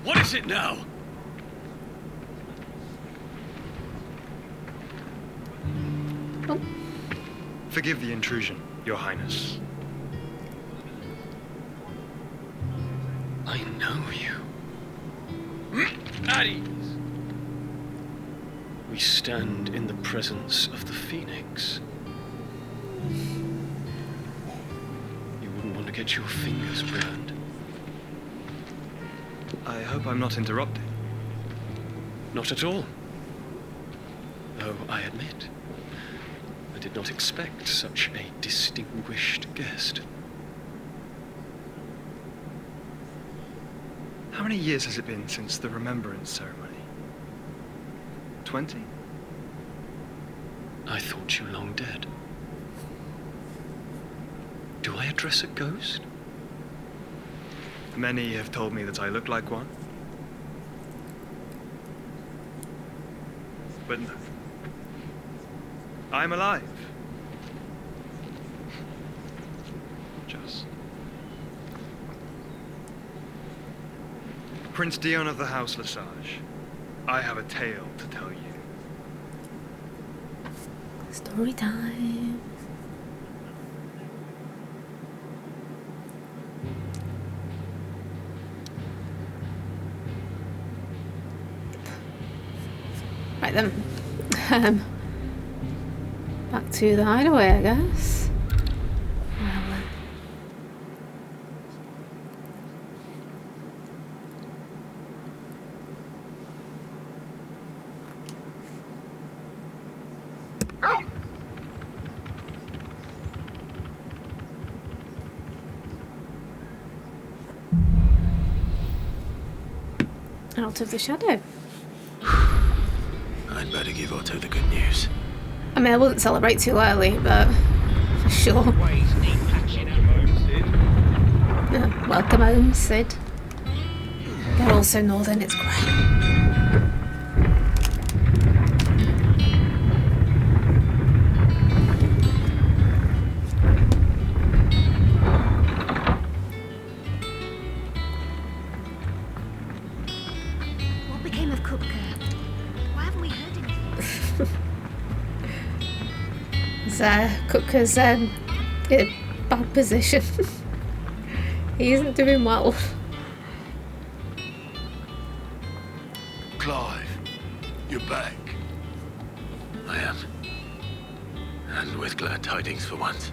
What is it now? Oh, Forgive the intrusion, Your Highness. I know you. At ease. We stand in the presence of the Phoenix. You wouldn't want to get your fingers burned. I hope I'm not interrupting. Not at all. Though I admit, I did not expect such a distinguished guest. How many years has it been since the Remembrance ceremony? 20? I thought you long dead. Do I address a ghost? Many have told me that I look like one. But no. I'm alive. Just. Prince Dion of the House Lesage, I have a tale to tell you. story time. Right then. Back to the hideaway, I guess. Well, out of the shadow. I'd better give Otto the good news. I mean, I wouldn't celebrate too early, but for sure. Welcome home, Sid. They're all so northern, it's great. What became of Kupka? Kupka's in a bad position. He isn't doing well. Clive, you're back. I am. And with glad tidings for once.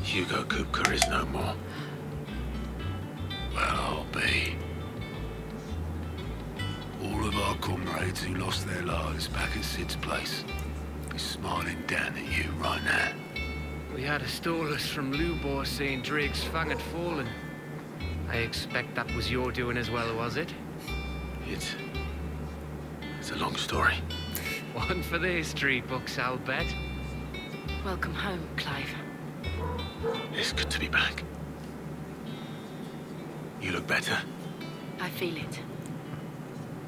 Hugo Kupka is no more. Well, I'll be. All of our comrades who lost their lives back at Sid's place be smiling down at you right now. We had a stolus from Lubor saying Drake's fang had fallen. I expect that was your doing as well, was it? It's a long story. One for the history books, I'll bet. Welcome home, Clive. It's good to be back. You look better. I feel it.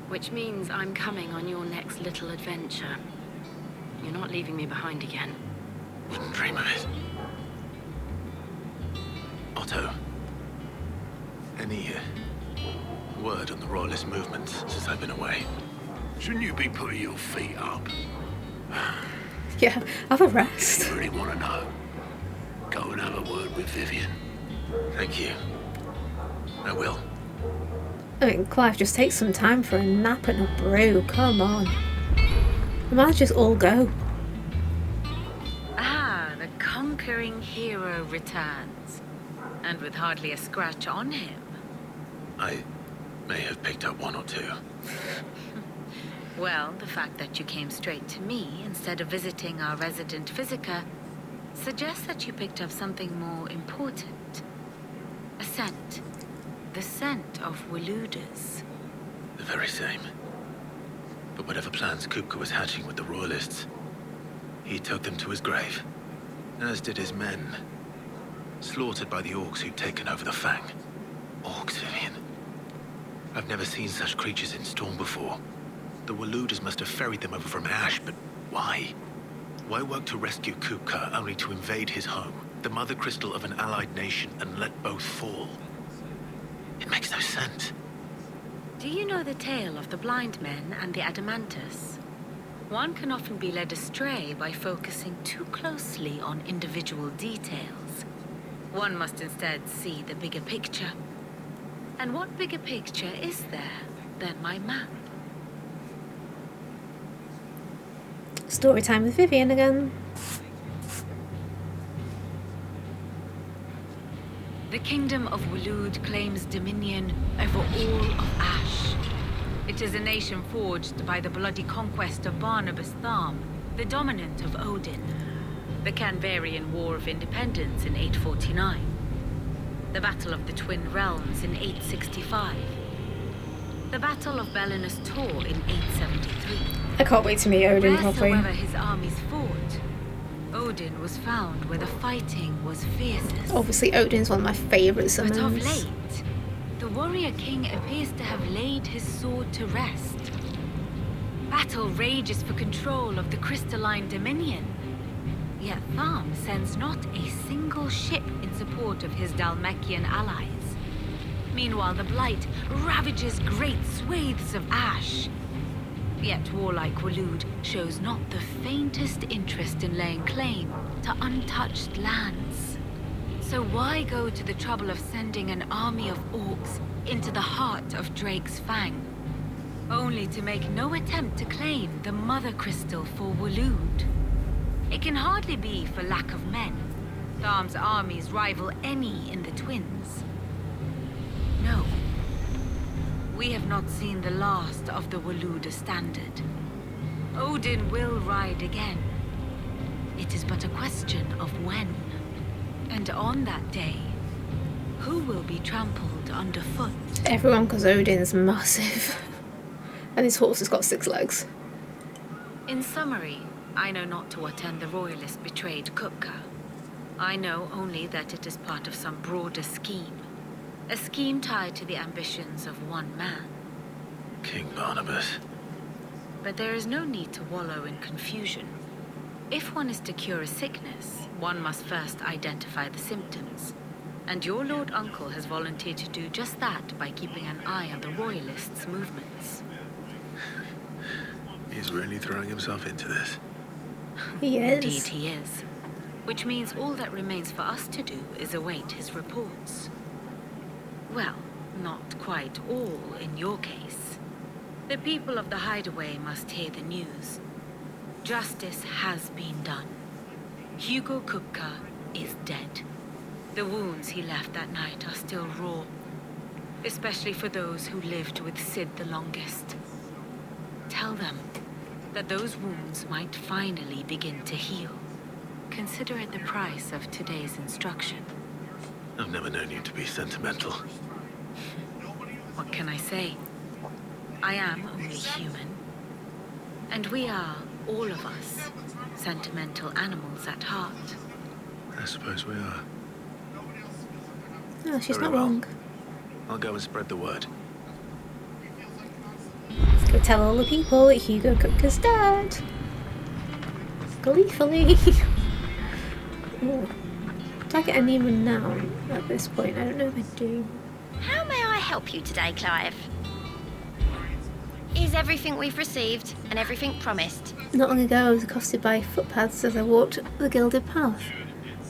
Which means I'm coming on your next little adventure. You're not leaving me behind again. Wouldn't dream of it. Otto, any word on the Royalist movement since I've been away? Shouldn't you be putting your feet up? Yeah, have a rest. If you really want to know, go and have a word with Vivian. Thank you. I will. I mean, Clive, just take some time for a nap and a brew. Come on. We might just all go. Ah, the conquering hero returns. And with hardly a scratch on him. I may have picked up one or two. Well, the fact that you came straight to me instead of visiting our resident physiker suggests that you picked up something more important. A scent. The scent of Waludas. The very same. But whatever plans Kupka was hatching with the Royalists, he took them to his grave. As did his men. Slaughtered by the orcs who'd taken over the Fang. Orcs, Vivian. I've never seen such creatures in Storm before. The Waludas must have ferried them over from Ash, but why? Why work to rescue Kupka only to invade his home, the mother crystal of an allied nation, and let both fall? It makes no sense. Do you know the tale of the blind men and the Adamantus? One can often be led astray by focusing too closely on individual details. One must instead see the bigger picture. And what bigger picture is there than my map? Story time with Vivian again. The kingdom of Waloed claims dominion over all of Ash. It is a nation forged by the bloody conquest of Barnabas Tharm, the dominant of Odin. The Canvarian War of Independence in 849. The Battle of the Twin Realms in 865. The Battle of Belinus Tor in 873. I can't wait to meet Odin properly. Wheresoever his armies fought, Odin was found where the fighting was fiercest. Obviously, Odin's one of my favourite summons. But of late, the warrior king appears to have laid his sword to rest. Battle rages for control of the crystalline dominion. Yet Tharm sends not a single ship in support of his Dhalmekian allies. Meanwhile, the Blight ravages great swathes of Ash. Yet warlike Waloed shows not the faintest interest in laying claim to untouched lands. So why go to the trouble of sending an army of orcs into the heart of Drake's Fang, only to make no attempt to claim the Mother Crystal for Waloed? It can hardly be for lack of men. Tharm's armies rival any in the Twins. No. We have not seen the last of the Waluda standard. Odin will ride again. It is but a question of when. And on that day, who will be trampled underfoot? Everyone, because Odin's massive. And his horse has got 6 legs. In summary, I know not to what end the Royalists betrayed Kupka. I know only that it is part of some broader scheme. A scheme tied to the ambitions of one man. King Barnabas. But there is no need to wallow in confusion. If one is to cure a sickness, one must first identify the symptoms. And your Lord Uncle has volunteered to do just that by keeping an eye on the Royalists' movements. He's really throwing himself into this. He is. Indeed he is. Which means all that remains for us to do is await his reports. Well, not quite all in your case. The people of the Hideaway must hear the news. Justice has been done. Hugo Kupka is dead. The wounds he left that night are still raw, especially for those who lived with Sid the longest. Tell them that those wounds might finally begin to heal. Consider it the price of today's instruction. I've never known you to be sentimental. What can I say? I am only human. And we are, all of us, sentimental animals at heart. I suppose we are. No, she's Very not well. wrong. I'll go and spread the word. Let's go tell all the people that Hugo Kupka's dead. Gleefully. Ooh. Do I get any renown at this point? I don't know if I do. How may I help you today, Clive? Is everything we've received and everything promised? Not long ago I was accosted by footpads as I walked the gilded path,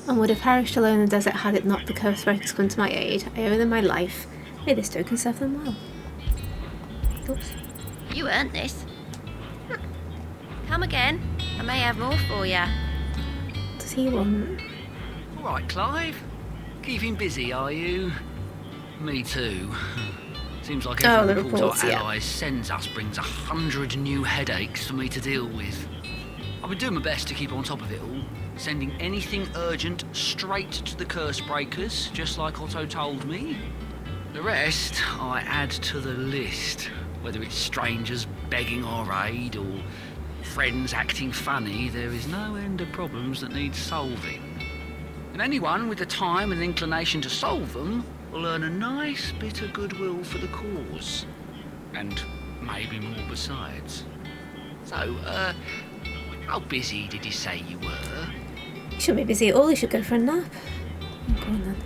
and would have perished alone in the desert had it not the Coast Riders come to my aid. I owe them my life. May this token serve them well. Oops. You earned this. Come again. I may have more for you. What does he want? All right, Clive. Keeping busy, are you? Me too. Seems like Oh, every the report reports, our yeah. allies sends us brings 100 new headaches for me to deal with. I've been doing my best to keep on top of it all, sending anything urgent straight to the curse breakers, just like Otto told me. The rest I add to the list, whether it's strangers begging our aid or friends acting funny. There is no end of problems that need solving. And anyone with the time and inclination to solve them will earn a nice bit of goodwill for the cause. And maybe more besides. So, how busy did you say you were? You shouldn't be busy at all, you should go for a nap. Oh, go on then.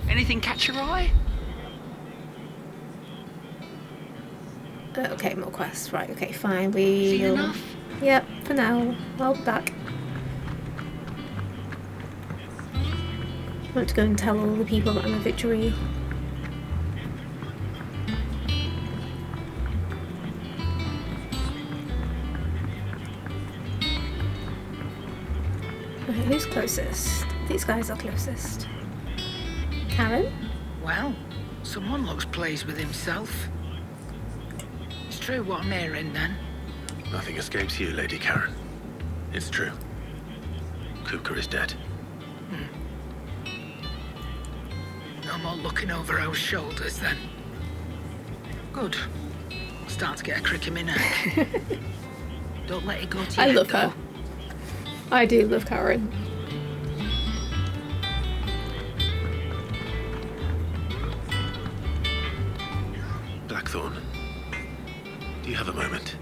Anything catch your eye? Okay, more quests. Right, okay, fine. We. Seen enough? Yep, for now. I'll be back. I want to go and tell all the people that I'm a victory. Okay, who's closest? These guys are closest. Karen? Well, someone looks pleased with himself. It's true what I'm hearing, then. Nothing escapes you, Lady Karen. It's true. Kupka is dead. No more looking over our shoulders, then. Good. Start to get a crick in my neck. Don't let it go to your I head, love though. her. I do love Karen. Blackthorn, do you have a moment?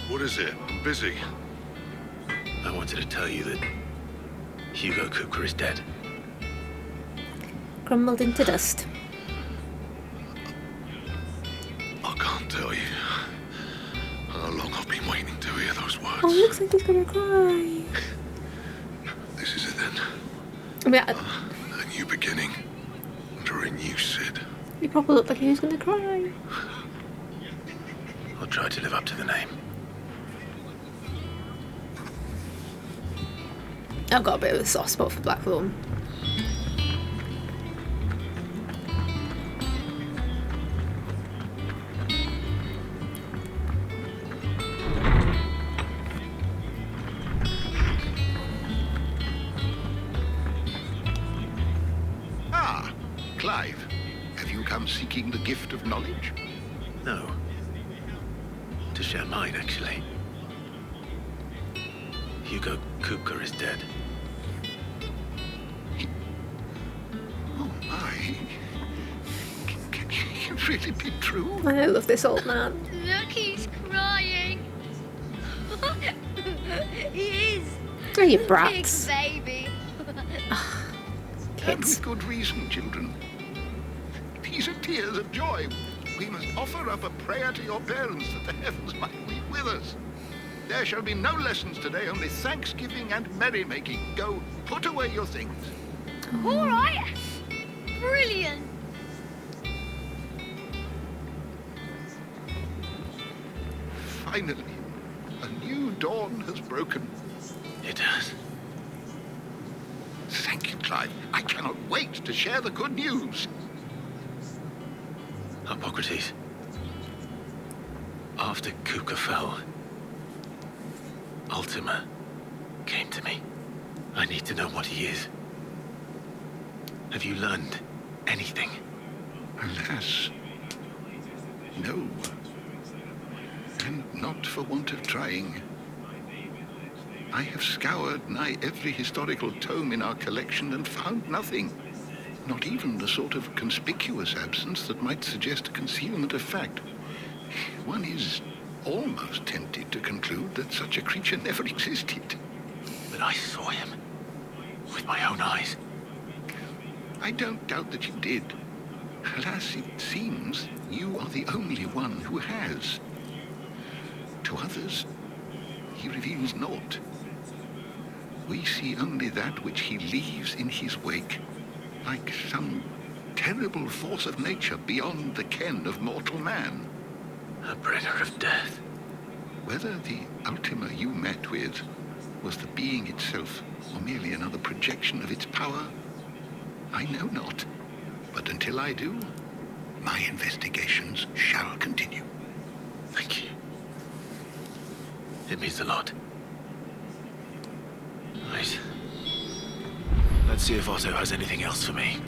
What is it? I'm busy. I wanted to tell you that Hugo Kupka is dead. Crumbled into dust. I can't tell you how long I've been waiting to hear those words. Oh, it looks like he's gonna cry. This is it then. I mean, A new beginning under a new Sid. he probably looked like he was gonna cry. I'll try to live up to the name. I've got a bit of a soft spot for Blackthorn. Ah, Clive. Have you come seeking the gift of knowledge? No. To share mine, actually. Hugo Kupka is dead. Oh my. Can it really be true? I love this old man. Look, he's crying. He is. Oh, you brats. Big baby. And Kids. with good reason, children. These are tears of joy. We must offer up a prayer to your parents that the heavens might weep with us. There shall be no lessons today, only thanksgiving and merrymaking. Go, put away your things. All right. Brilliant. Finally, a new dawn has broken. It has. Thank you, Clive. I cannot wait to share the good news. Hippocrates. After Kuka fell, Ultima came to me. I need to know what he is. Have you learned anything? Alas, no. And not for want of trying. I have scoured nigh every historical tome in our collection and found nothing. Not even the sort of conspicuous absence that might suggest concealment of fact. One is almost tempted to conclude that such a creature never existed. But I saw him with my own eyes. I don't doubt that you did. Alas, it seems you are the only one who has. To others, he reveals naught. We see only that which he leaves in his wake, like some terrible force of nature beyond the ken of mortal man. A bringer of death. Whether the Ultima you met with was the being itself, or merely another projection of its power, I know not. But until I do, my investigations shall continue. Thank you. It means a lot. Right. Let's see if Otto has anything else for me.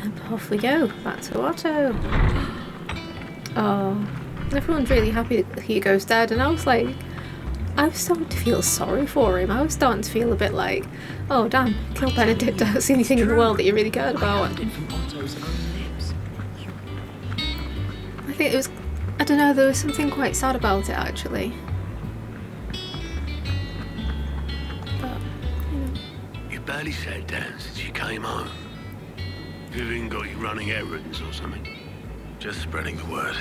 And off we go, back to Otto. Oh, everyone's really happy that Hugo's dead, and I was starting to feel sorry for him. I was starting to feel a bit like, oh damn, kill Benedict, that's the only thing in the world that you really cared about. I think it was, I don't know, there was something quite sad about it actually. Barely sat down since you came home. Vivian got you running errands or something? Just spreading the word.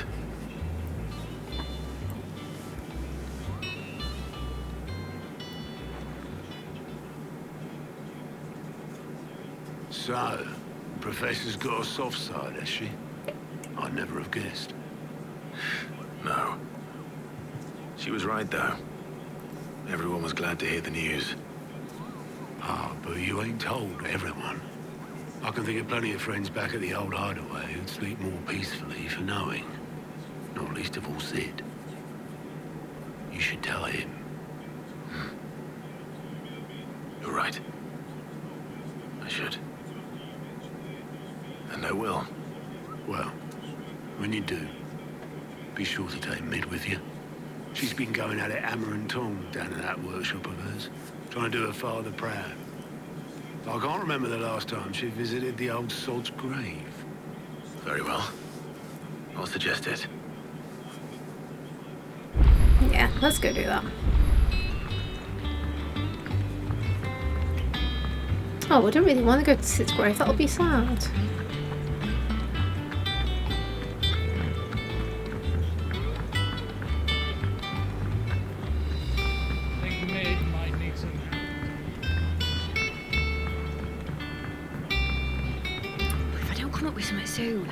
So, Professor's got a soft side, has she? I'd never have guessed. No. She was right, though. Everyone was glad to hear the news. Ah, but you ain't told everyone. I can think of plenty of friends back at the old hideaway who'd sleep more peacefully for knowing. Not least of all Sid. You should tell him. You're right. I should. And I will. Well, when you do, be sure to take Mid with you. She's been going at it hammer and tong down in that workshop of hers. Trying to do her father proud. I can't remember the last time she visited the old sod's grave. Very well. I'll suggest it. Yeah, let's go do that. Oh, I don't really want to go to Sid's grave, that'll be sad. Soon.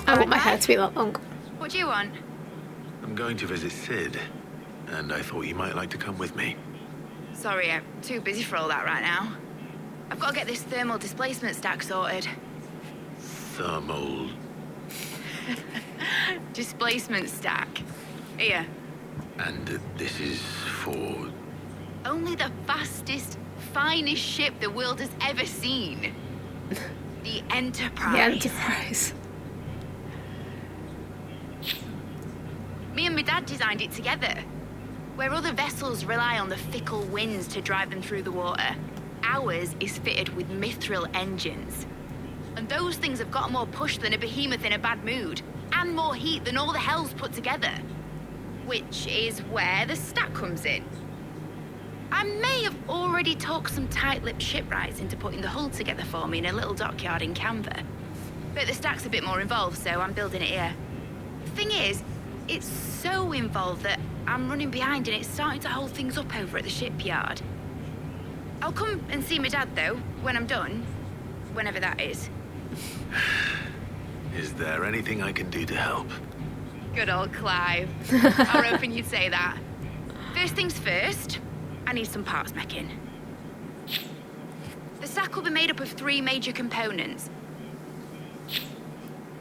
I want my hair to be that long. What do you want? I'm going to visit Sid, and I thought you might like to come with me. Sorry, I'm too busy for all that right now. I've got to get this thermal displacement stack sorted. Thermal... displacement stack. Here. And this is for... Only the fastest, finest ship the world has ever seen. The Enterprise. The Enterprise. Me and my dad designed it together. Where other vessels rely on the fickle winds to drive them through the water, ours is fitted with mithril engines. And those things have got more push than a behemoth in a bad mood, and more heat than all the hells put together. Which is where the stack comes in. I may have already talked some tight-lipped shipwrights into putting the hull together for me in a little dockyard in Canva. But the stack's a bit more involved, so I'm building it here. Thing is, it's so involved that I'm running behind and it's starting to hold things up over at the shipyard. I'll come and see my dad, though, when I'm done. Whenever that is. Is there anything I can do to help? Good old Clive. I was hoping you'd say that. First things first, I need some parts mecking. The sack will be made up of 3 major components.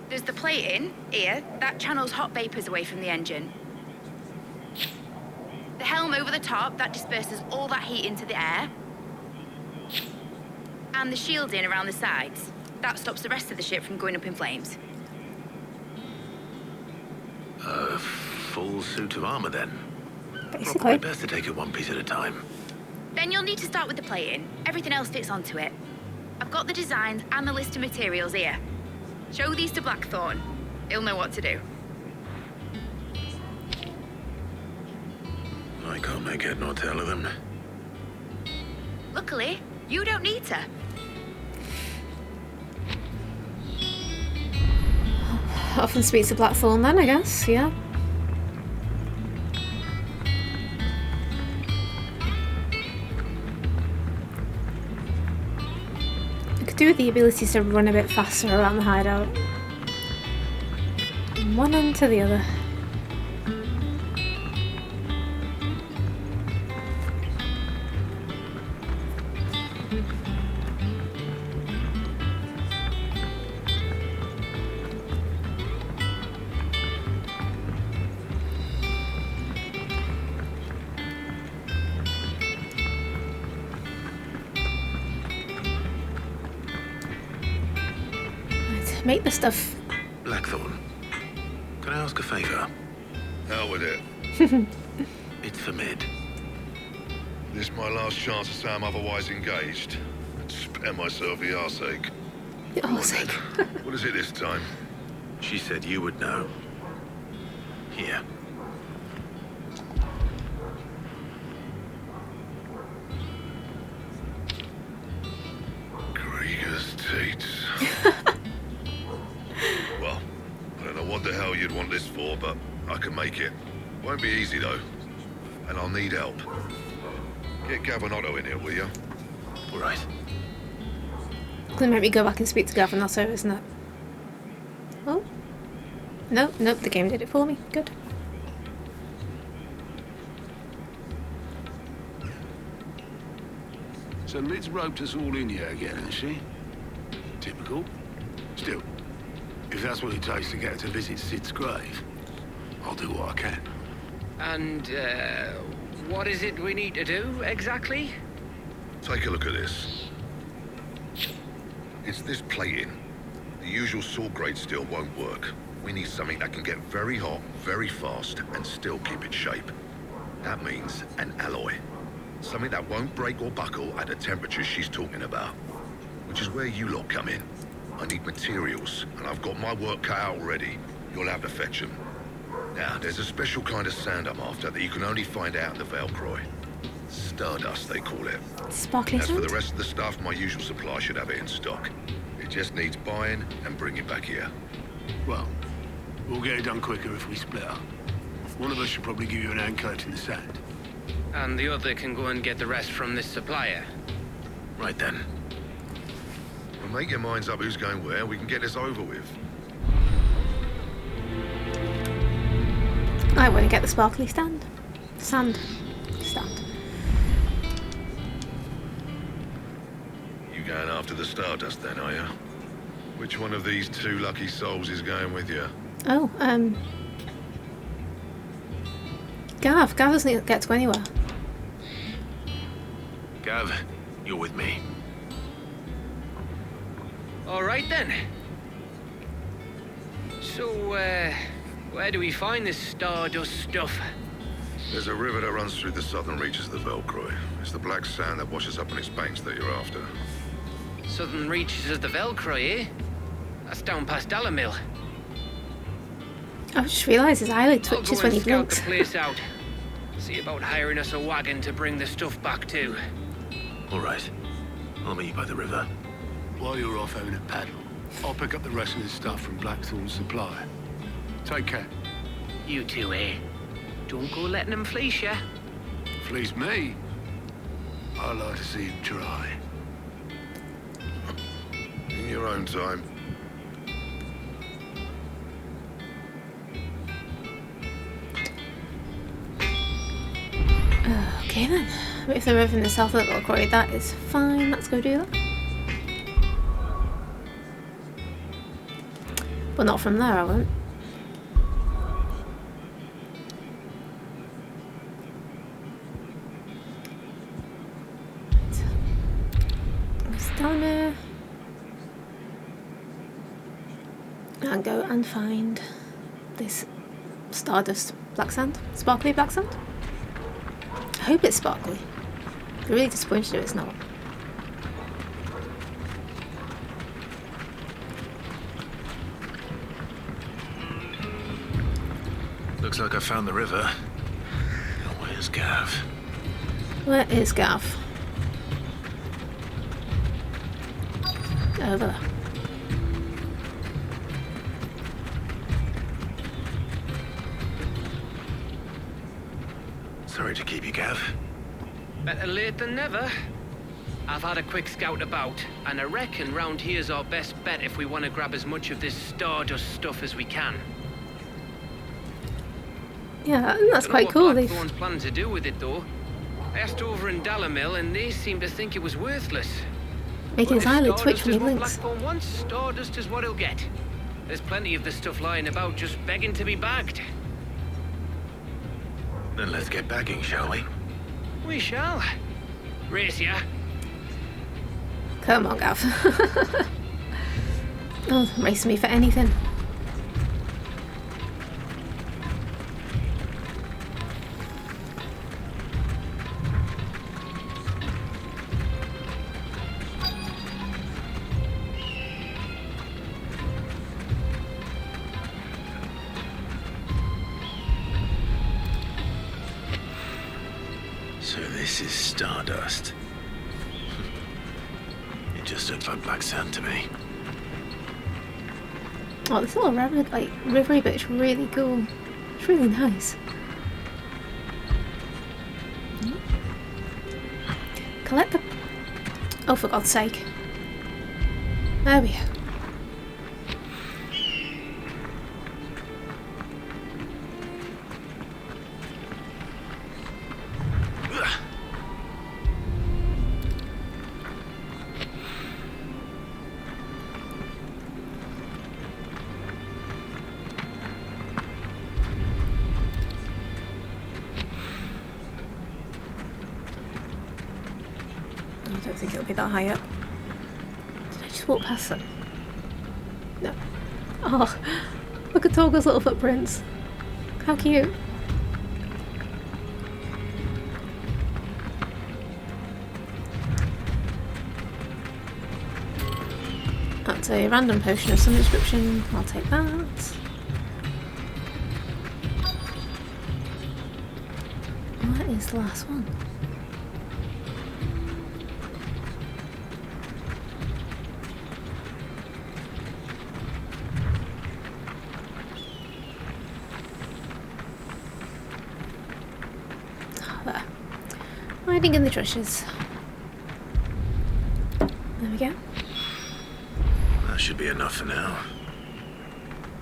There's the plating, here, that channels hot vapors away from the engine. The helm over the top, that disperses all that heat into the air. And the shielding around the sides. That stops the rest of the ship from going up in flames. A full suit of armor, then? Basically. Probably best to take it one piece at a time. Then you'll need to start with the plating. Everything else fits onto it. I've got the designs and the list of materials here. Show these to Blackthorn. He'll know what to do. I can't make head nor tail of them. Luckily, you don't need to. Often speaks to Blackthorn then, I guess, yeah. I could do with the ability to run a bit faster around the hideout. From one end to the other. Make the stuff. Blackthorn, can I ask a favor? Hell with it. It's for Mid. This my last chance to say I'm otherwise engaged. And spare myself the arseache. The arseache. What is it this time? She said you would know. Here. Krieger's teats. Well, I don't know what the hell you'd want this for, but I can make it. Won't be easy, though. And I'll need help. Get Gavin in here, will you? All right. Gonna make me go back and speak to Gavin, that's over, isn't it? Oh. Nope, the game did it for me. Good. So Mid's roped us all in here again, hasn't she? Typical. Still, if that's what it takes to get her to visit Sid's grave, I'll do what I can. And, what is it we need to do, exactly? Take a look at this. It's this plating. The usual sword grade steel won't work. We need something that can get very hot, very fast, and still keep its shape. That means an alloy. Something that won't break or buckle at the temperatures she's talking about. Which is where you lot come in. I need materials, and I've got my work cut out already. You'll have to fetch them. Now, there's a special kind of sand I'm after that you can only find out in the Velcroy. Stardust, they call it. Sparkly As for sand? the rest of the stuff, my usual supply should have it in stock. It just needs buying and bringing back here. Well, we'll get it done quicker if we split up. One of us should probably give you an hand collecting the sand. And the other can go and get the rest from this supplier. Right then. Well, make your minds up who's going where, we can get this over with. I want to get the sparkly sand. Stand. You going after the Stardust then, are you? Which one of these two lucky souls is going with you? Oh, Gav doesn't get to go anywhere. Gav, you're with me. All right, then. So, where do we find this Stardust stuff? There's a river that runs through the southern reaches of the Velcroy. It's the black sand that washes up on its banks that you're after. Southern reaches of the Velcroy, eh? That's down past Dalamil. I just realised his eyelid I'll twitches go when and he scout blinks. the place out. See about hiring us a wagon to bring the stuff back to. All right. I'll meet you by the river. While you're off having a paddle, I'll pick up the rest of the stuff from Blackthorn's supply. Take care. You two, eh? Don't go letting them fleece you. Fleece me? I like to see him try. In your own time. Okay then. If they're moving the south of the quarry, that is fine. Let's go do that. But not from there, I won't. It's down there. And go and find this Stardust black sand. Sparkly black sand? I hope it's sparkly. I'm really disappointed if it's not. Looks like I found the river. Where's Gav? Where is Gav? Over there. Sorry to keep you, Gav. Better late than never. I've had a quick scout about, and I reckon round here's our best bet if we want to grab as much of this Stardust stuff as we can. Yeah, I think that's quite cool. They've Blackthorn's planning to do with it, though. I asked over in Dalamil, and they seem to think it was worthless. making his eyelids twitch when he what blinks. Blackthorn wants, Stardust is what he'll get. There's plenty of the stuff lying about, just begging to be bagged. Then let's get bagging, shall we? We shall. Race ya. Come on, Gav. Oh, race me for anything. So this is Stardust. It just looked like black sand to me. Oh, this little rabbit, like, rivery bit's really cool. It's really nice. Collect the... Oh, for God's sake. There we go. I don't think it'll be that high up. Did I just walk past them? No. Oh, look at Torgo's little footprints. How cute. That's a random potion of some description. I'll take that. What is the last one? There. Hiding in the trushes. There we go. That should be enough for now.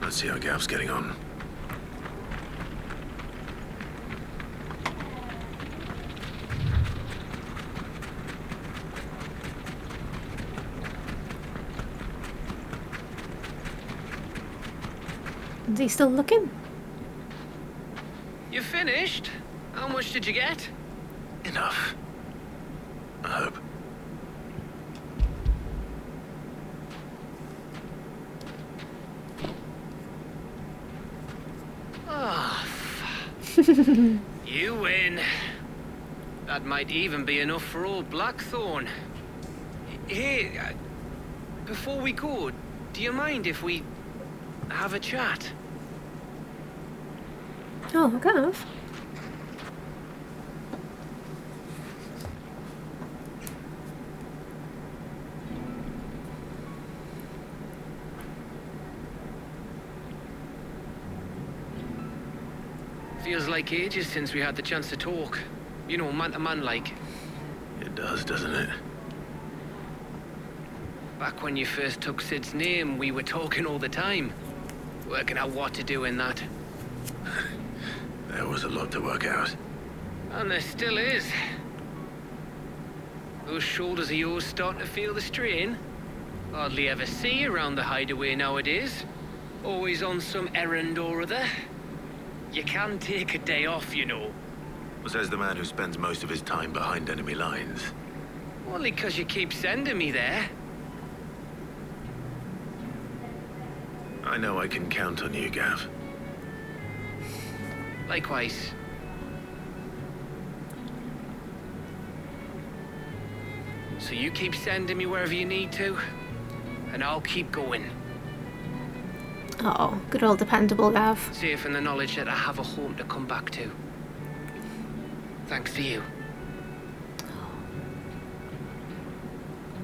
Let's see how Gav's getting on. Is he still looking? You finished? How much did you get? Enough. I hope. Oh, you win. That might even be enough for old Blackthorn. Hey, before we go, do you mind if we have a chat? Oh, Gav. Feels like ages since we had the chance to talk. You know, man to man like. It does, doesn't it? Back when you first took Sid's name, we were talking all the time. Working out what to do in that. There was a lot to work out. And there still is. Those shoulders of yours starting to feel the strain. Hardly ever see you around the hideaway nowadays. Always on some errand or other. You can take a day off, you know. Says the man who spends most of his time behind enemy lines. Only 'cause you keep sending me there. I know I can count on you, Gav. Likewise. So you keep sending me wherever you need to, and I'll keep going. Oh, good old dependable Gav. Safe in the knowledge that I have a home to come back to. Thanks to you.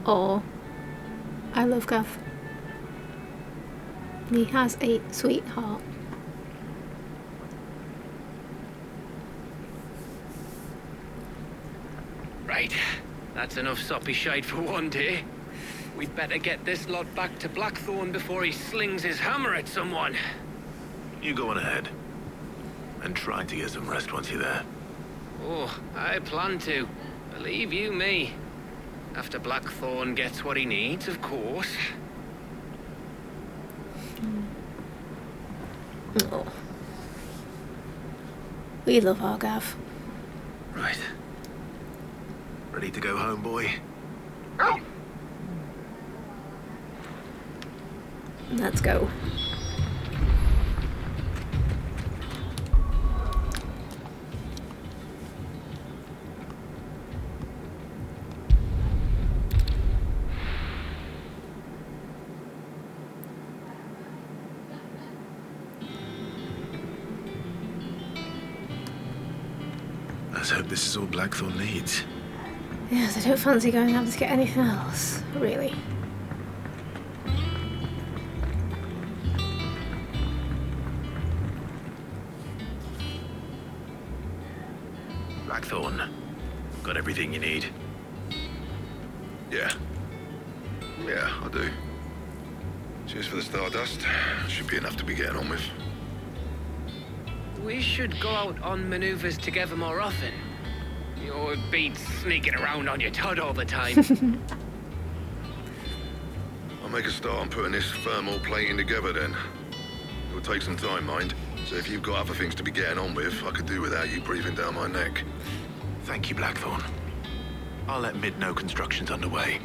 Oh, I love Gav. He has a sweet heart. Right, that's enough soppy shite for one day. We'd better get this lot back to Blackthorn before he slings his hammer at someone. You go on ahead. And try to get some rest once you're there. Oh, I plan to. Believe you me. After Blackthorn gets what he needs, of course. Oh. We love our Gav. Right. Ready to go home, boy? Let's go. Let's hope this is all Blackthorn needs. Yes, I don't fancy going out to get anything else, really. Blackthorn, got everything you need? Yeah. Yeah, I do. Cheers for the Stardust. Should be enough to be getting on with. We should go out on maneuvers together more often. You're beat sneaking around on your Todd all the time. I'll make a start on putting this thermal plating together then. It'll take some time, mind. So if you've got other things to be getting on with, I could do without you breathing down my neck. Thank you, Blackthorn. I'll let Mid know construction's underway.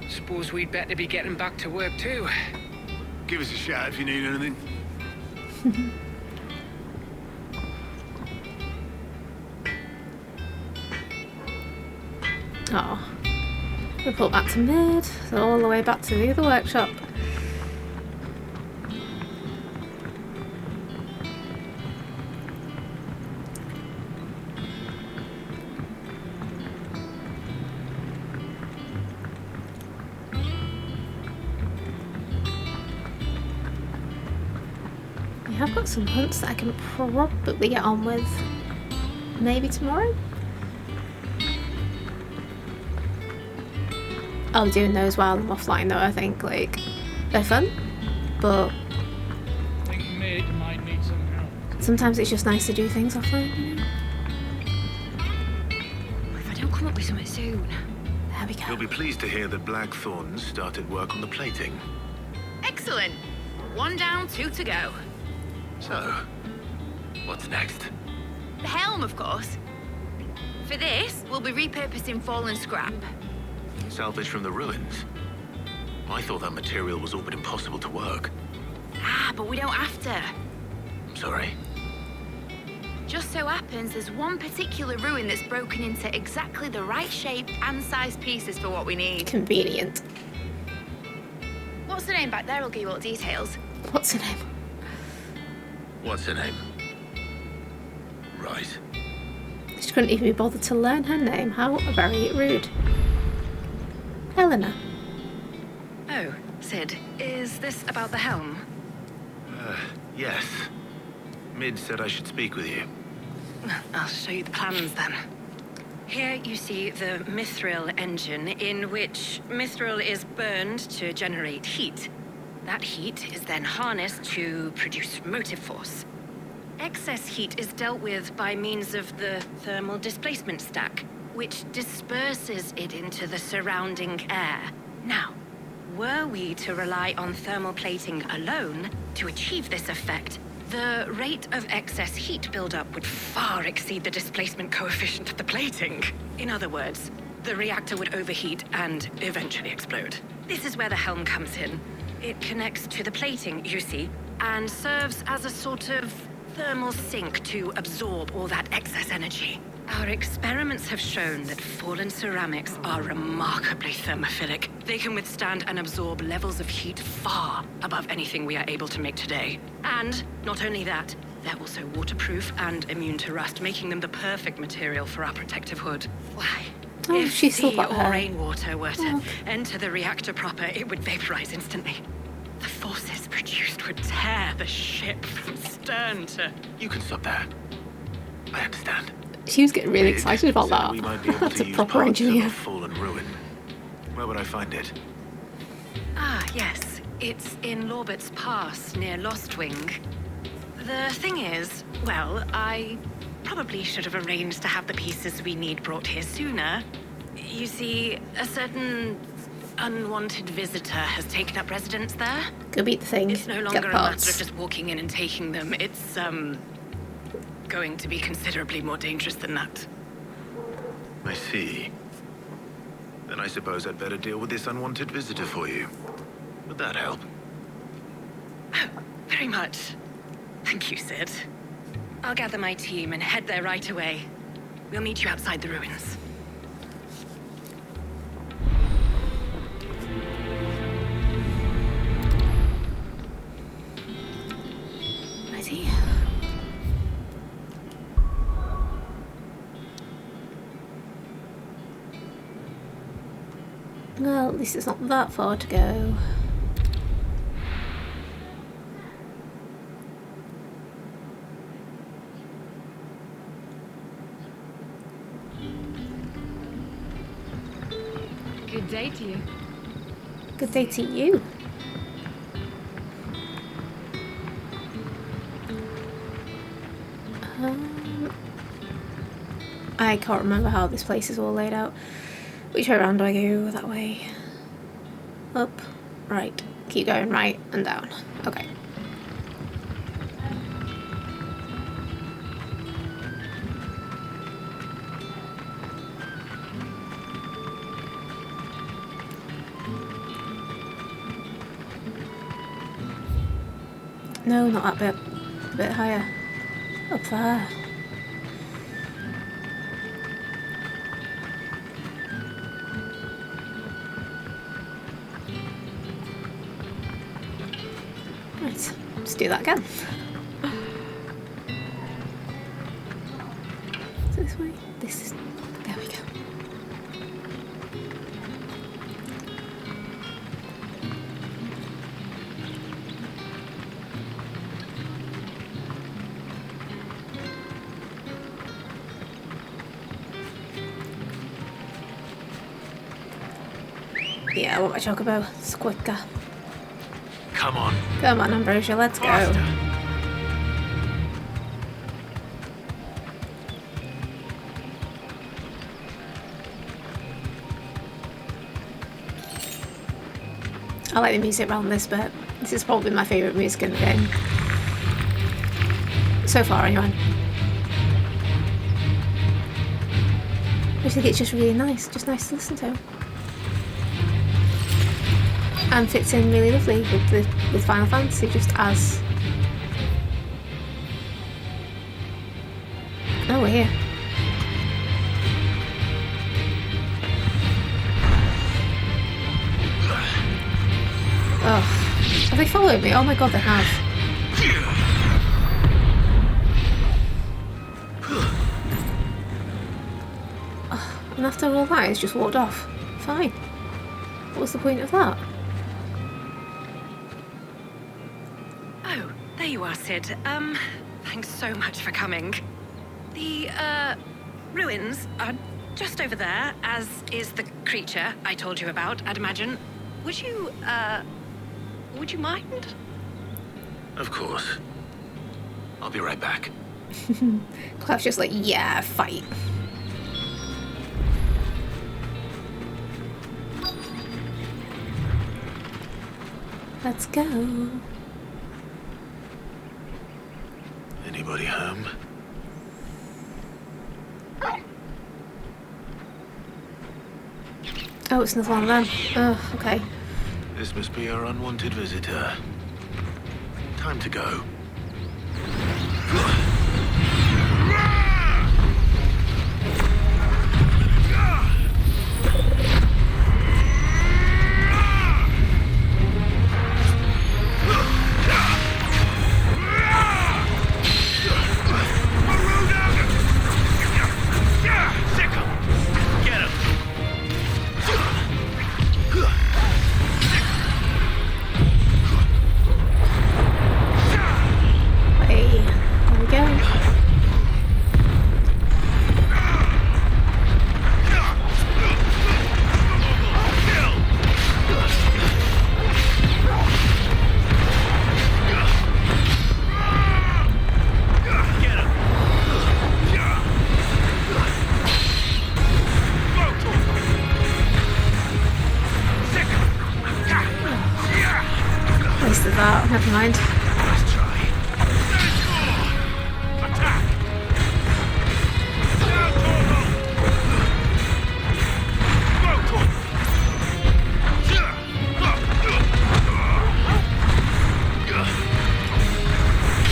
Suppose we'd better be getting back to work too. Give us a shout if you need anything. Oh. Report back to Mid, so all the way back to the other workshop. I've got some hunts that I can probably get on with maybe tomorrow. I'll be doing those while I'm offline though, I think. Like, they're fun, but I think Mid might need some help. sometimes it's just nice to do things offline, you know? If I don't come up with something soon. There we go. You'll be pleased to hear that Blackthorn started work on the plating. Excellent. 1 down, 2 to go. So, what's next? The helm, of course. For this, we'll be repurposing fallen scrap. Salvage from the ruins? I thought that material was all but impossible to work. Ah, but we don't have to. I'm sorry. Just so happens there's one particular ruin that's broken into exactly the right shape and size pieces for what we need. Convenient. What's the name back there? I'll give you all the details. What's her name? What's her name? Right. She's She couldn't even be bothered to learn her name. How very rude. Helena. Oh, Sid, is this about the helm? Yes. Mid said I should speak with you. I'll show you the plans then. Here you see the mithril engine, in which mithril is burned to generate heat. That heat is then harnessed to produce motive force. Excess heat is dealt with by means of the thermal displacement stack, which disperses it into the surrounding air. Now, were we to rely on thermal plating alone to achieve this effect, the rate of excess heat buildup would far exceed the displacement coefficient of the plating. In other words, the reactor would overheat and eventually explode. This is where the helm comes in. It connects to the plating, you see, and serves as a sort of thermal sink to absorb all that excess energy. Our experiments have shown that fallen ceramics are remarkably thermophilic. They can withstand and absorb levels of heat far above anything we are able to make today. And not only that, they're also waterproof and immune to rust, making them the perfect material for our protective hood. Why? If she's still sea got or her. rainwater were to enter the reactor proper, it would vaporize instantly. The forces produced would tear the ship from stern to... You can stop there. I understand. She was getting really excited about Said that. We might be able That's to a use proper parts of engineer. a fallen ruin. Where would I find it? Ah, yes. It's in Lorbert's Pass, near Lostwing. The thing is, well, I probably should have arranged to have the pieces we need brought here sooner. You see, a certain unwanted visitor has taken up residence there. Go beat the thing. It's no Get longer the a matter parts. of just walking in and taking them. It's, going to be considerably more dangerous than that. I see. Then I suppose I'd better deal with this unwanted visitor for you. Would that help? Very much. Thank you, Sid. I'll gather my team and head there right away. We'll meet you outside the ruins. Righty. Well, at least it's not that far to go. Good day to you. Good day to you. I can't remember how this place is all laid out. Which way around do I go? That way. Up. Right. Keep going right and down. Okay. No, not that bit. A bit higher. Up there. Right, let's do that again. This way. This is. There we go. Yeah, I want my chocobo. It's quicker. Come on. Come on, Ambrosia, let's go. I like the music around this bit. This is probably my favourite music in the game. So far, anyway. I think it's just really nice. Just nice to listen to. And fits in really lovely with Final Fantasy, just as... Oh, we're here. Oh, have they followed me? Oh my god, they have. And after all that, he's just walked off. Fine. What was the point of that? Oh, there you are, Sid. Thanks so much for coming. The, ruins are just over there, as is the creature I told you about, I'd imagine. Would you mind? Of course. I'll be right back. Clive's just like, yeah, fight. Let's go. Anybody home? Oh, it's another one of them. Oh, okay. This must be our unwanted visitor. Time to go. Never mind.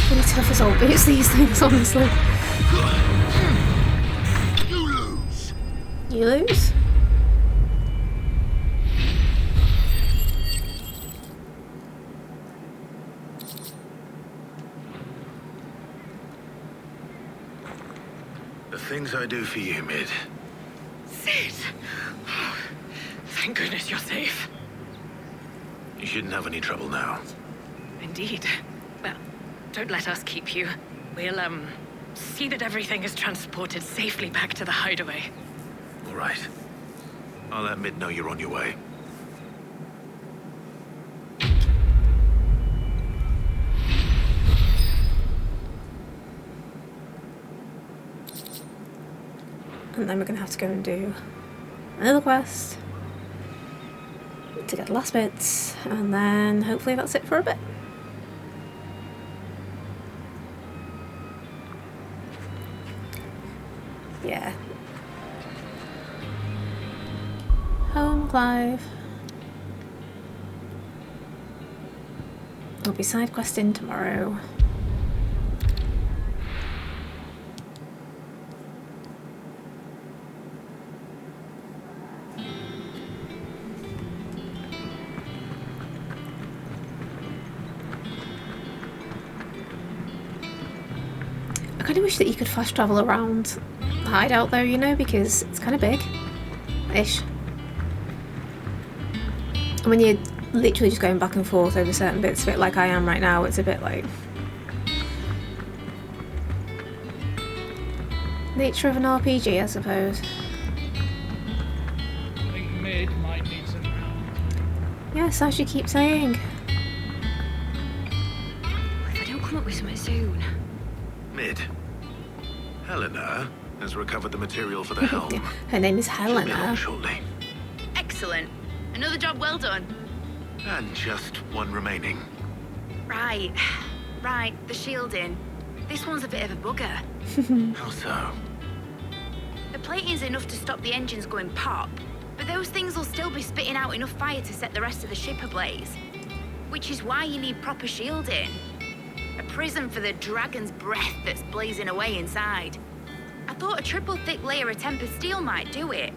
Pretty tough as old boots, these things, honestly. You lose. You lose? The things I do for you, Mid. Sid! Oh, thank goodness you're safe. You shouldn't have any trouble now. Indeed. Well, don't let us keep you. We'll, see that everything is transported safely back to the hideaway. All right. I'll let Mid know you're on your way. And then we're going to have to go and do another quest to get the last bits, and then hopefully that's it for a bit. Yeah. Home, Clive. We'll be side questing tomorrow. I kind of wish that you could fast travel around the hideout though, you know, because it's kind of big-ish. And when you're literally just going back and forth over certain bits of it like I am right now, it's a bit like... nature of an RPG, I suppose. I think Mid might need some help. Yes, as you keep saying. If I don't come up with something soon. Mid. Helena has recovered the material for the helm. Her name is She'll be along Helena. shortly. Excellent. Another job well done. And just one remaining. Right. Right, the shielding. This one's a bit of a bugger. How so? The plating's enough to stop the engines going pop, but those things will still be spitting out enough fire to set the rest of the ship ablaze. Which is why you need proper shielding. A prison for the dragon's breath that's blazing away inside. I thought a triple thick layer of tempered steel might do it.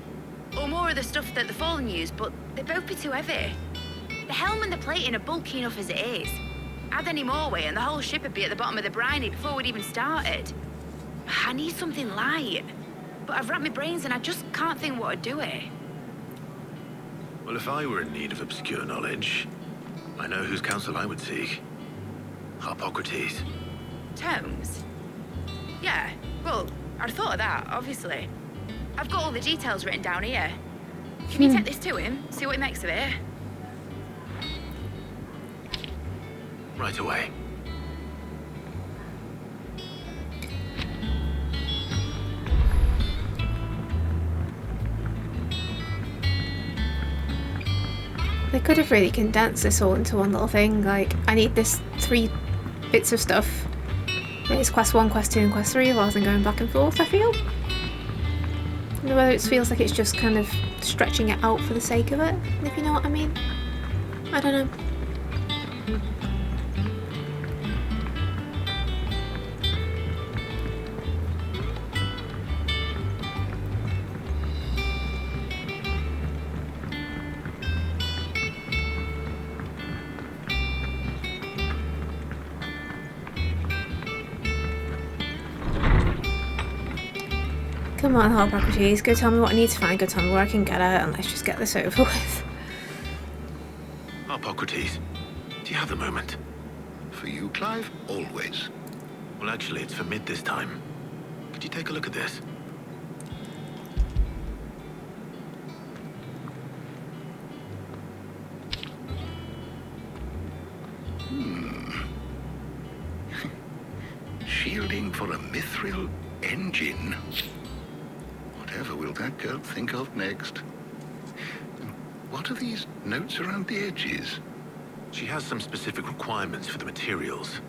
Or more of the stuff that the Fallen use, but they'd both be too heavy. The helm and the plating are bulky enough as it is. Add any more weight and the whole ship would be at the bottom of the briny before we'd even started. I need something light. but I've racked my brains and I just can't think what would do it. Well, if I were in need of obscure knowledge, I know whose counsel I would seek. Hippocrates. Tomes? Yeah, well, I'd thought of that, obviously. I've got all the details written down here. Can you take this to him, see what he makes of it? Right away. They could have really condensed this all into one little thing. Like, I need this 3 bits of stuff. It's quest 1, quest 2, and quest 3 rather than going back and forth, I feel. I don't know whether it feels like it's just kind of stretching it out for the sake of it, if you know what I mean. I don't know. Come on, Hippocrates, go tell me what I need to find, go tell me where I can get it, and let's just get this over with. Hippocrates, do you have the moment? For you, Clive? Always. Well, actually, it's for mid this time. Could you take a look at this? Shielding for a mithril engine. Whatever will that girl think of next? What are these notes around the edges? She has some specific requirements for the materials.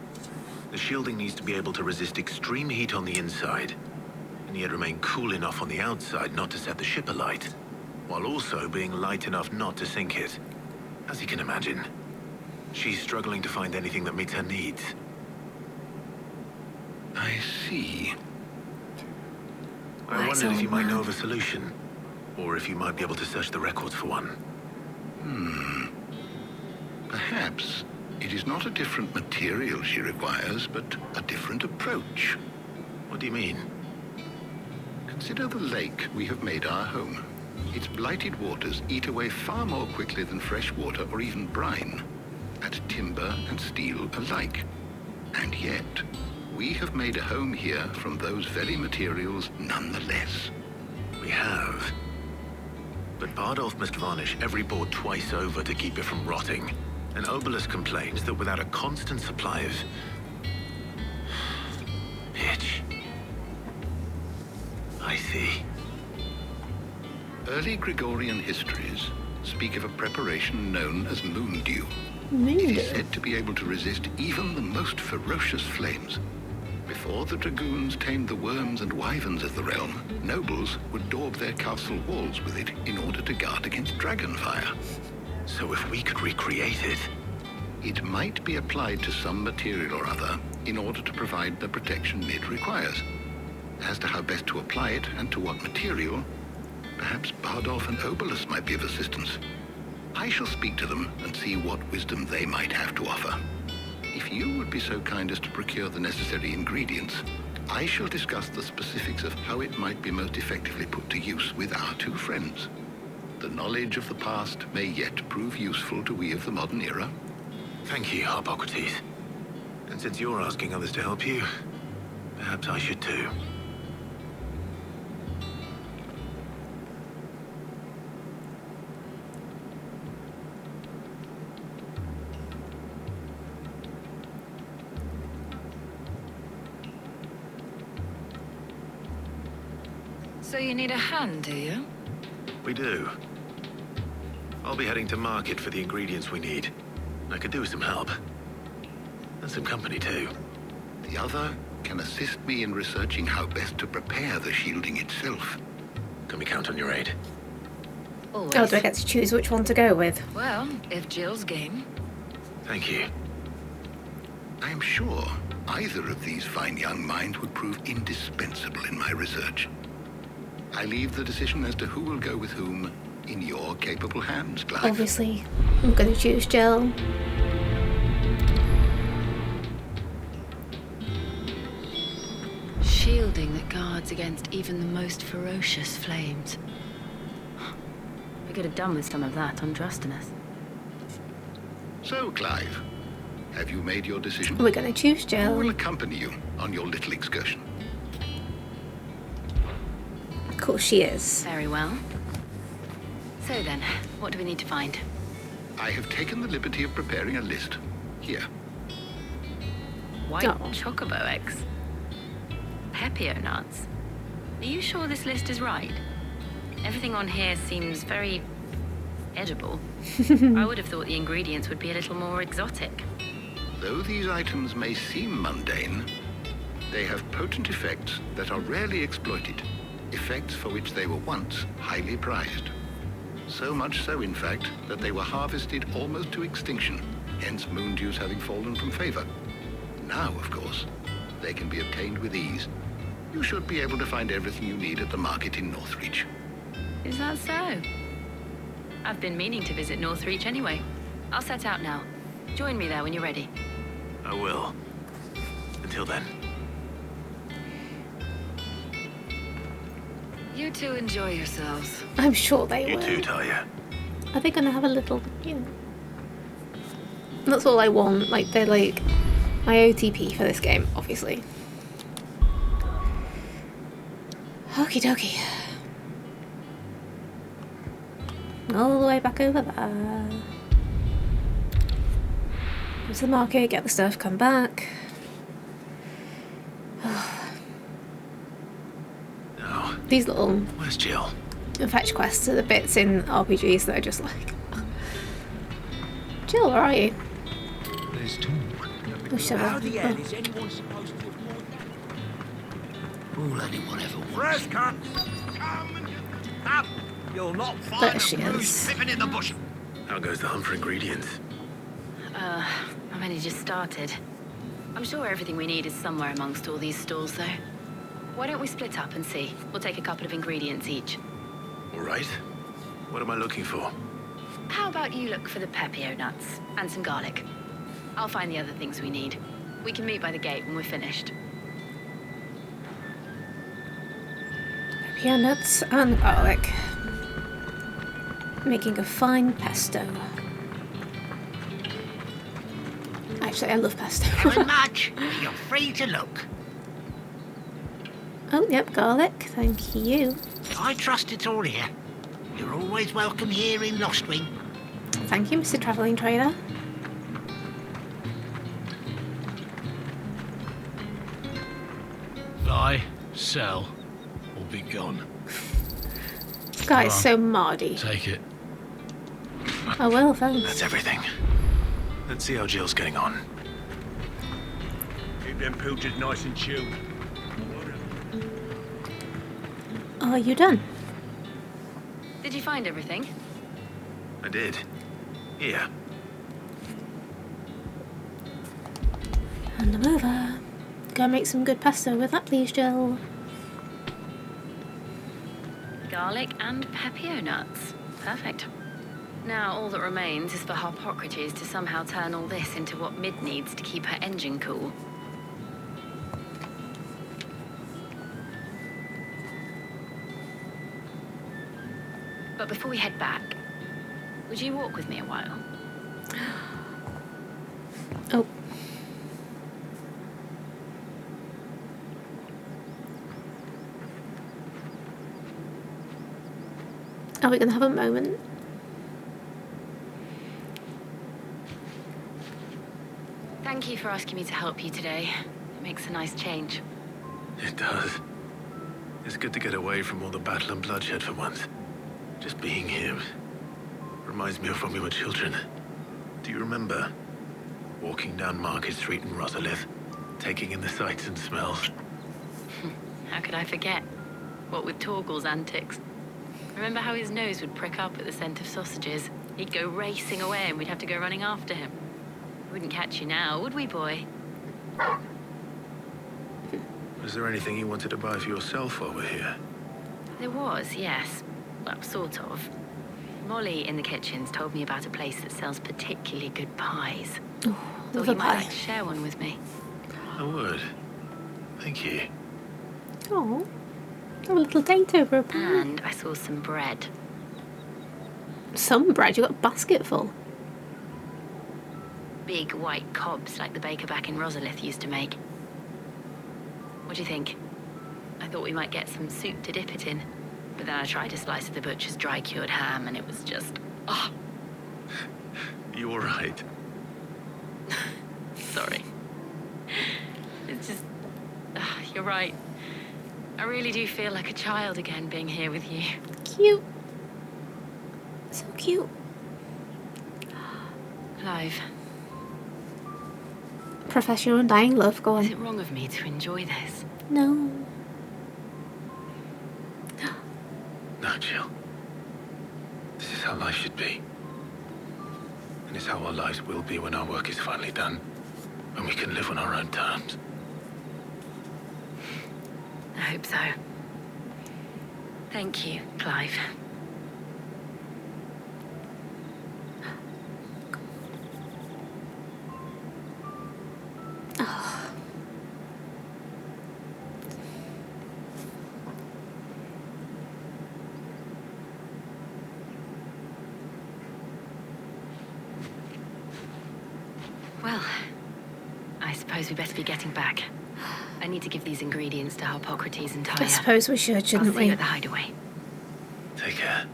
The shielding needs to be able to resist extreme heat on the inside, and yet remain cool enough on the outside not to set the ship alight, while also being light enough not to sink it. As you can imagine, she's struggling to find anything that meets her needs. I see. I wondered if you might know of a solution, or if you might be able to search the records for one. Perhaps it is not a different material she requires, but a different approach. What do you mean? Consider the lake we have made our home. Its blighted waters eat away far more quickly than fresh water or even brine, at timber and steel alike. And yet, we have made a home here from those very materials nonetheless. We have. But Bardolph must varnish every board twice over to keep it from rotting. And Obelus complains that without a constant supply of pitch. I see. Early Gregorian histories speak of a preparation known as moon dew. Moon It dew? is said to be able to resist even the most ferocious flames. Before the dragoons tamed the worms and wyverns of the realm, nobles would daub their castle walls with it in order to guard against dragon fire. So if we could recreate it... It might be applied to some material or other in order to provide the protection it requires. As to how best to apply it and to what material, perhaps Bardolph and Obelus might be of assistance. I shall speak to them and see what wisdom they might have to offer. If you would be so kind as to procure the necessary ingredients, I shall discuss the specifics of how it might be most effectively put to use with our 2 friends. The knowledge of the past may yet prove useful to we of the modern era. Thank you, Hippocrates. And since you're asking others to help you, perhaps I should too. So you need a hand, do you? We do. I'll be heading to market for the ingredients we need. I could do with some help. And some company too. The other can assist me in researching how best to prepare the shielding itself. Can we count on your aid? Always. Oh, do I get to choose which one to go with? Well, if Jill's game. Thank you. I am sure either of these fine young minds would prove indispensable in my research. I leave the decision as to who will go with whom in your capable hands, Clive. Obviously, I'm going to choose Jill. shielding that guards against even the most ferocious flames. We could have done with some of that on Drustinus. So, Clive, have you made your decision? We're going to choose Who Jill. will accompany you on your little excursion? Of course she is. Very well. So then, what do we need to find? I have taken the liberty of preparing a list. Here. White chocobo eggs. Pepio nuts. Are you sure this list is right? Everything on here seems very edible. I would have thought the ingredients would be a little more exotic. Though these items may seem mundane, they have potent effects that are rarely exploited. Effects for which they were once highly prized. So much so, in fact, that they were harvested almost to extinction, hence moon dews having fallen from favor. Now, of course, they can be obtained with ease. You should be able to find everything you need at the market in Northreach. Is that so? I've been meaning to visit Northreach anyway. I'll set out now. Join me there when you're ready. I will. Until then. You two enjoy yourselves. I'm sure they You will. too, Talia. Are they going to have a little, That's all I want. Like, they're like my OTP for this game, obviously. Okie dokie. All the way back over there. Go to the market, get the stuff, come back. Now, These little where's Jill? fetch quests are the bits in RPGs that are just like... Jill, where are you? There's talk. Oh, shut How up. the hell is anyone supposed to avoid that? All anyone ever wants. Fresh cut. Up. You'll not find There she a moose is. slipping in the bush. How goes the hunt for ingredients? I've only just started. I'm sure everything we need is somewhere amongst all these stalls, though. Why don't we split up and see? We'll take a couple of ingredients each. All right. What am I looking for? How about you look for the pepio nuts and some garlic? I'll find the other things we need. We can meet by the gate when we're finished. Peanuts and garlic. Making a fine pesto. Actually, I love pesto. Haven't much. You're free to look. Oh, yep, garlic. Thank you. I trust it's all here. You're always welcome here in Lostwing. Thank you, Mr. Travelling Trader. Buy, sell, or be gone. This guy is so mardy. Take it. Oh well, thanks. That's everything. Let's see how Jill's getting on. Keep them pilchers nice and chilled. Are you done? Did you find everything? I did. Here. Hand them over. Go make some good pesto with that, please, Jill. Garlic and pepio nuts. Perfect. Now all that remains is for Harpocrates to somehow turn all this into what Mid needs to keep her engine cool. But before we head back, would you walk with me a while? Oh. Are we going to have a moment? Thank you for asking me to help you today. It makes a nice change. It does. It's good to get away from all the battle and bloodshed for once. Just being here reminds me of when we were children. Do you remember? Walking down Market Street in Rosalith, taking in the sights and smells. How could I forget? What with Torgal's antics. Remember how his nose would prick up at the scent of sausages? He'd go racing away and we'd have to go running after him. Wouldn't catch you now, would we, boy? Was there anything you wanted to buy for yourself while we're here? There was, yes. Well, sort of. Molly in the kitchens told me about a place that sells particularly good pies. Love Thought a you might pie. like to share one with me. I would. Thank you. Oh, have a little date over a pie. And I saw some bread. Some bread? You got a basket full. Big white cobs like the baker back in Rosalith used to make. What do you think? I thought we might get some soup to dip it in. But then I tried a slice of the butcher's dry-cured ham and it was just... oh, You all right? sorry. It's just... you're right. I really do feel like a child again being here with you. Cute. So cute. Clive. Profess your undying love, go on. Is it wrong of me to enjoy this? No. No, Jill. This is how life should be. And it's how our lives will be when our work is finally done. When we can live on our own terms. I hope so. Thank you, Clive. Oh. Well, I suppose we better be getting back. I need to give these ingredients to Hippocrates and Tyre. I suppose we should, shouldn't I'll see we? you at the hideaway. Take care.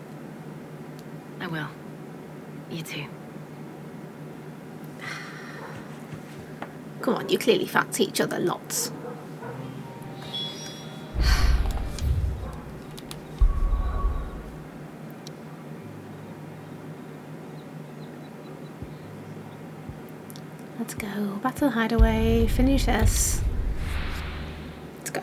I will. You too. Come on, you clearly fancy each other lots. Let's go. Back to the hideaway. Finish this. Let's go.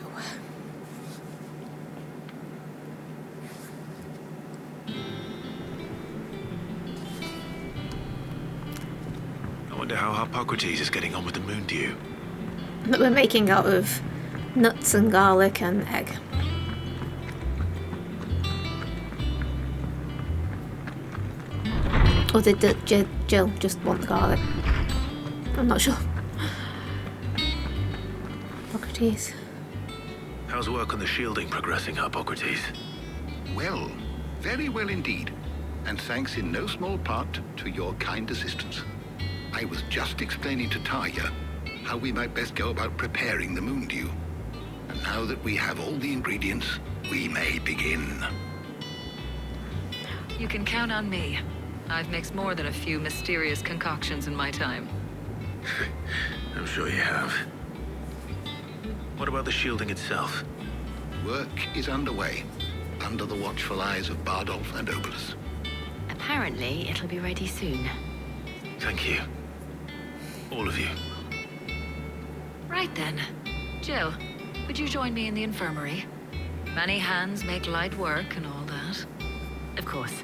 I wonder how Hippocrates is getting on with the moon dew. That we're making out of nuts and garlic and egg. Or did Jill just want the garlic? I'm not sure. Hippocrates. How's work on the shielding progressing, Hippocrates? Well, very well indeed. And thanks in no small part to your kind assistance. I was just explaining to Tarja how we might best go about preparing the moon dew. And now that we have all the ingredients, we may begin. You can count on me. I've mixed more than a few mysterious concoctions in my time. I'm sure you have. What about the shielding itself? Work is underway, under the watchful eyes of Bardolph and Obolus. Apparently, it'll be ready soon. Thank you. All of you. Right then. Jill, would you join me in the infirmary? Many hands make light work and all that. Of course.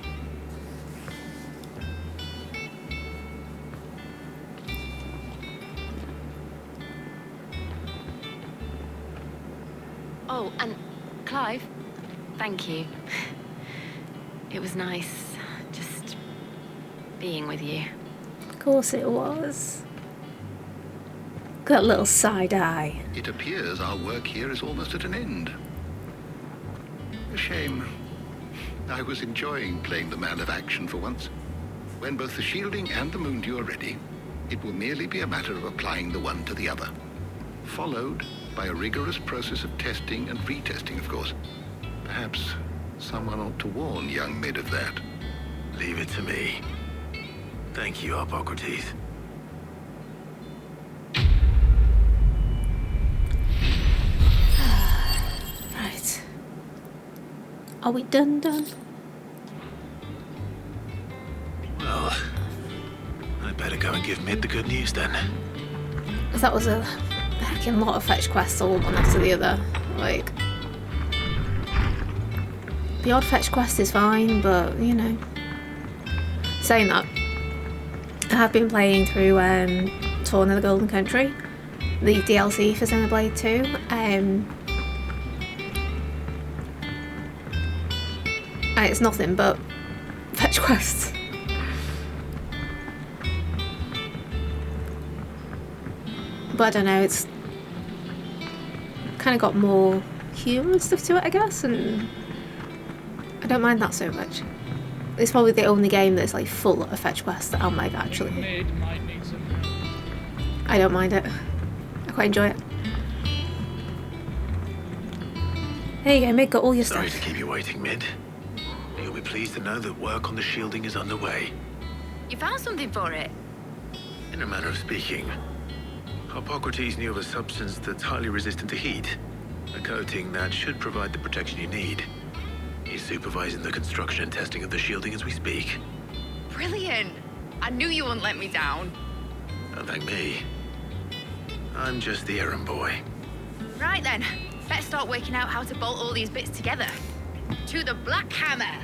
Oh, and Clive, thank you. It was nice just being with you. Of course it was. Got a little side eye. It appears our work here is almost at an end. A shame. I was enjoying playing the man of action for once. When both the shielding and the moon dew are ready, it will merely be a matter of applying the one to the other. Followed by a rigorous process of testing and retesting, of course. Perhaps someone ought to warn young Mid of that. Leave it to me. Thank you, Hippocrates. Right. Are we done? Well, I better go and give Mid the good news then. That was a heckin' lot of fetch quests all one after the other. Like, the odd fetch quest is fine, but you know. Saying that, I have been playing through Torn of the Golden Country, the DLC for Xenoblade 2. And it's nothing but fetch quests. But I don't know, it's kind of got more human stuff to it, I guess, and I don't mind that so much. It's probably the only game that's like full of fetch quests that I'm like, actually, I don't mind it. I quite enjoy it. There you go, Mid, got all your Sorry stuff. to keep you waiting, Mid. You'll be pleased to know that work on the shielding is underway. You found something for it? In a manner of speaking, Hippocrates knew of a substance that's highly resistant to heat. A coating that should provide the protection you need. He's supervising the construction and testing of the shielding as we speak. Brilliant! I knew you wouldn't let me down. Don't thank me. I'm just the errand boy. Right then, let's start working out how to bolt all these bits together. To the Black Hammer!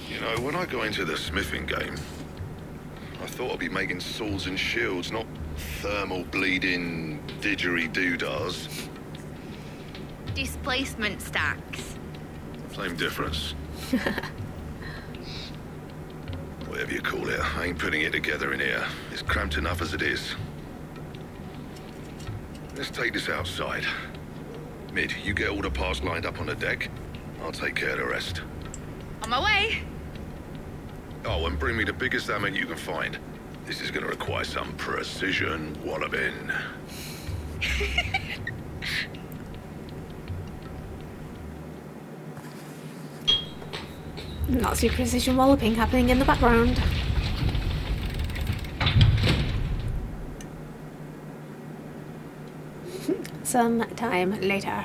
You know, when I go into the smithing game, I thought I'd be making swords and shields, not thermal bleeding didgeridoo-dahs. Displacement stacks. Same difference. Whatever you call it, I ain't putting it together in here. It's cramped enough as it is. Let's take this outside. Mid, you get all the parts lined up on the deck. I'll take care of the rest. On my way! Oh, and bring me the biggest hammer you can find. This is gonna require some precision walloping. Nazi precision walloping happening in the background. Some time later.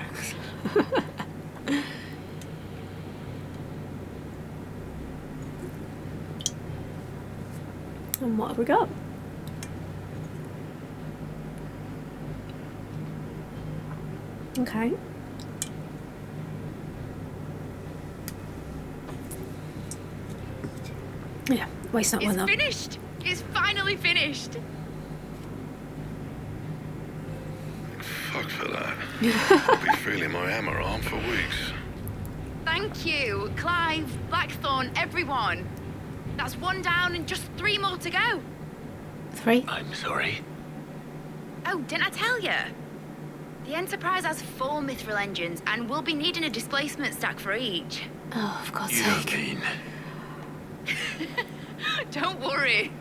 And what have we got? Okay. Yeah, waste not one It's up. finished! It's finally finished! Fuck for that. I'll be feeling my hammer arm for weeks. Thank you, Clive, Blackthorn, everyone. That's one down and just 3 more to go. 3? I'm sorry. Oh, didn't I tell you? The Enterprise has 4 mithril engines and we'll be needing a displacement stack for each. Oh, for God's You sake. don't mean... Don't worry.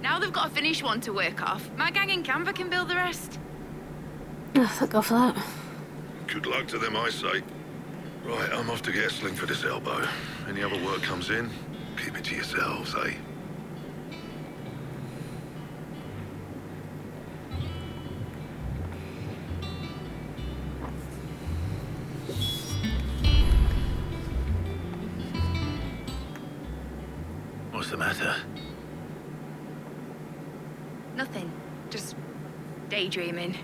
Now they've got a finished one to work off. My gang in Canva can build the rest. Oh, thank God for that. Good luck to them, I say. Right, I'm off to get a sling for this elbow. Any other work comes in, keep it to yourselves, eh? What's the matter? Nothing. Just daydreaming.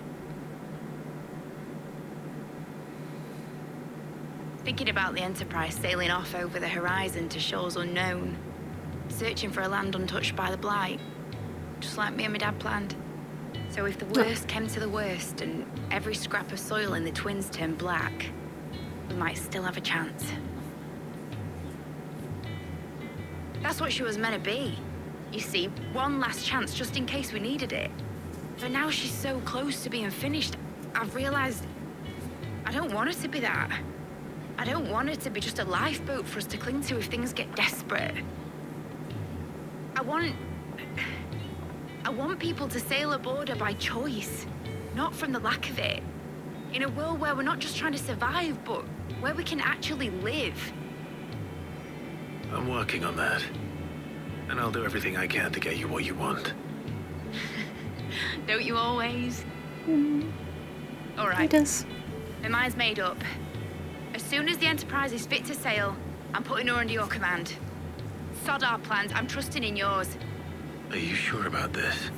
Thinking about the Enterprise sailing off over the horizon to shores unknown. Searching for a land untouched by the Blight. Just like me and my dad planned. So if the worst came to the worst and every scrap of soil in the Twins turned black, we might still have a chance. That's what she was meant to be. You see, one last chance just in case we needed it. But now she's so close to being finished, I've realized I don't want it to be that. I don't want it to be just a lifeboat for us to cling to if things get desperate. I want people to sail aboard her by choice, not from the lack of it. In a world where we're not just trying to survive, but where we can actually live. I'm working on that. And I'll do everything I can to get you what you want. Don't you always? All right. It does. My mind's made up. As soon as the Enterprise is fit to sail, I'm putting her under your command. Sod our plans, I'm trusting in yours. Are you sure about this?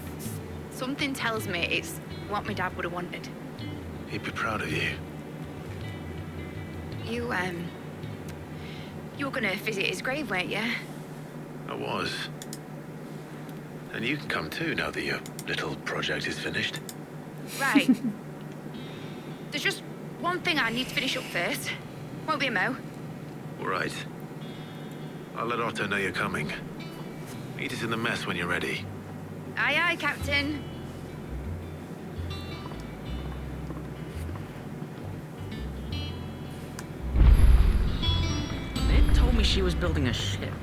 Something tells me it's what my dad would have wanted. He'd be proud of you. You were gonna visit his grave, weren't you? I was. And you can come too now that your little project is finished. Right. There's just one thing I need to finish up first. Won't be a mo. All right. I'll let Otto know you're coming. Meet us in the mess when you're ready. Aye, aye, Captain. Ned told me she was building a ship.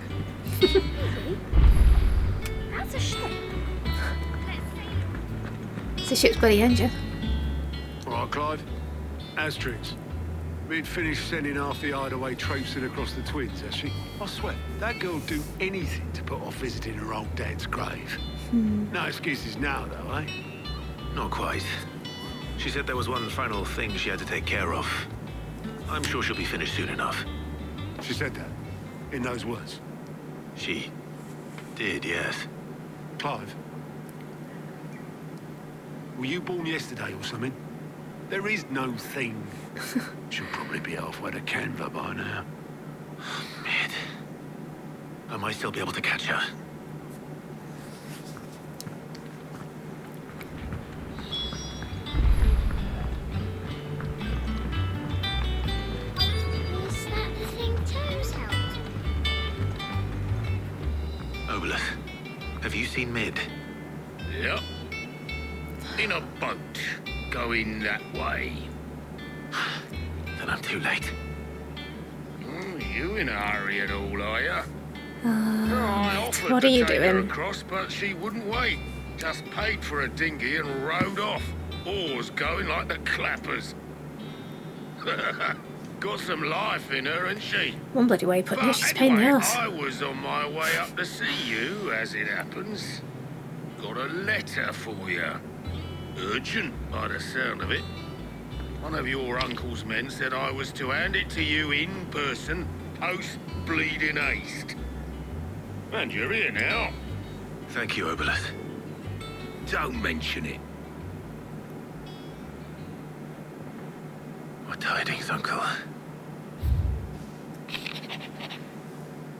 That's a ship. It's a ship's bloody engine. All right, Clive. Asterix. We'd finished sending half the hideaway traipsing across the twins, has she? I swear, that girl'd do anything to put off visiting her old dad's grave. No excuses now, though, eh? Not quite. She said there was one final thing she had to take care of. I'm sure she'll be finished soon enough. She said that? In those words? She did, yes. Clive? Were you born yesterday or something? There is no thing. She'll probably be halfway to Canva by now. Mid. I might still be able to catch her. Is that the thing Toes held? Obolus, have you seen Mid? Yep. In a boat, going that way. Then I'm too late. Oh, you in a hurry at all, are you? Right, offered what to are you take her doing? across, but she wouldn't wait. Just paid for a dinghy and rowed off. Oars going like the clappers. Got some life in her, ain't she? One bloody way of putting it, But she's a pain in the anyway, ass. I was on my way up to see you, as it happens. Got a letter for you. Urgent, by the sound of it. One of your uncle's men said I was to hand it to you in person, post-bleeding haste. And you're here now. Thank you, Obolus. Don't mention it. What tidings, Uncle?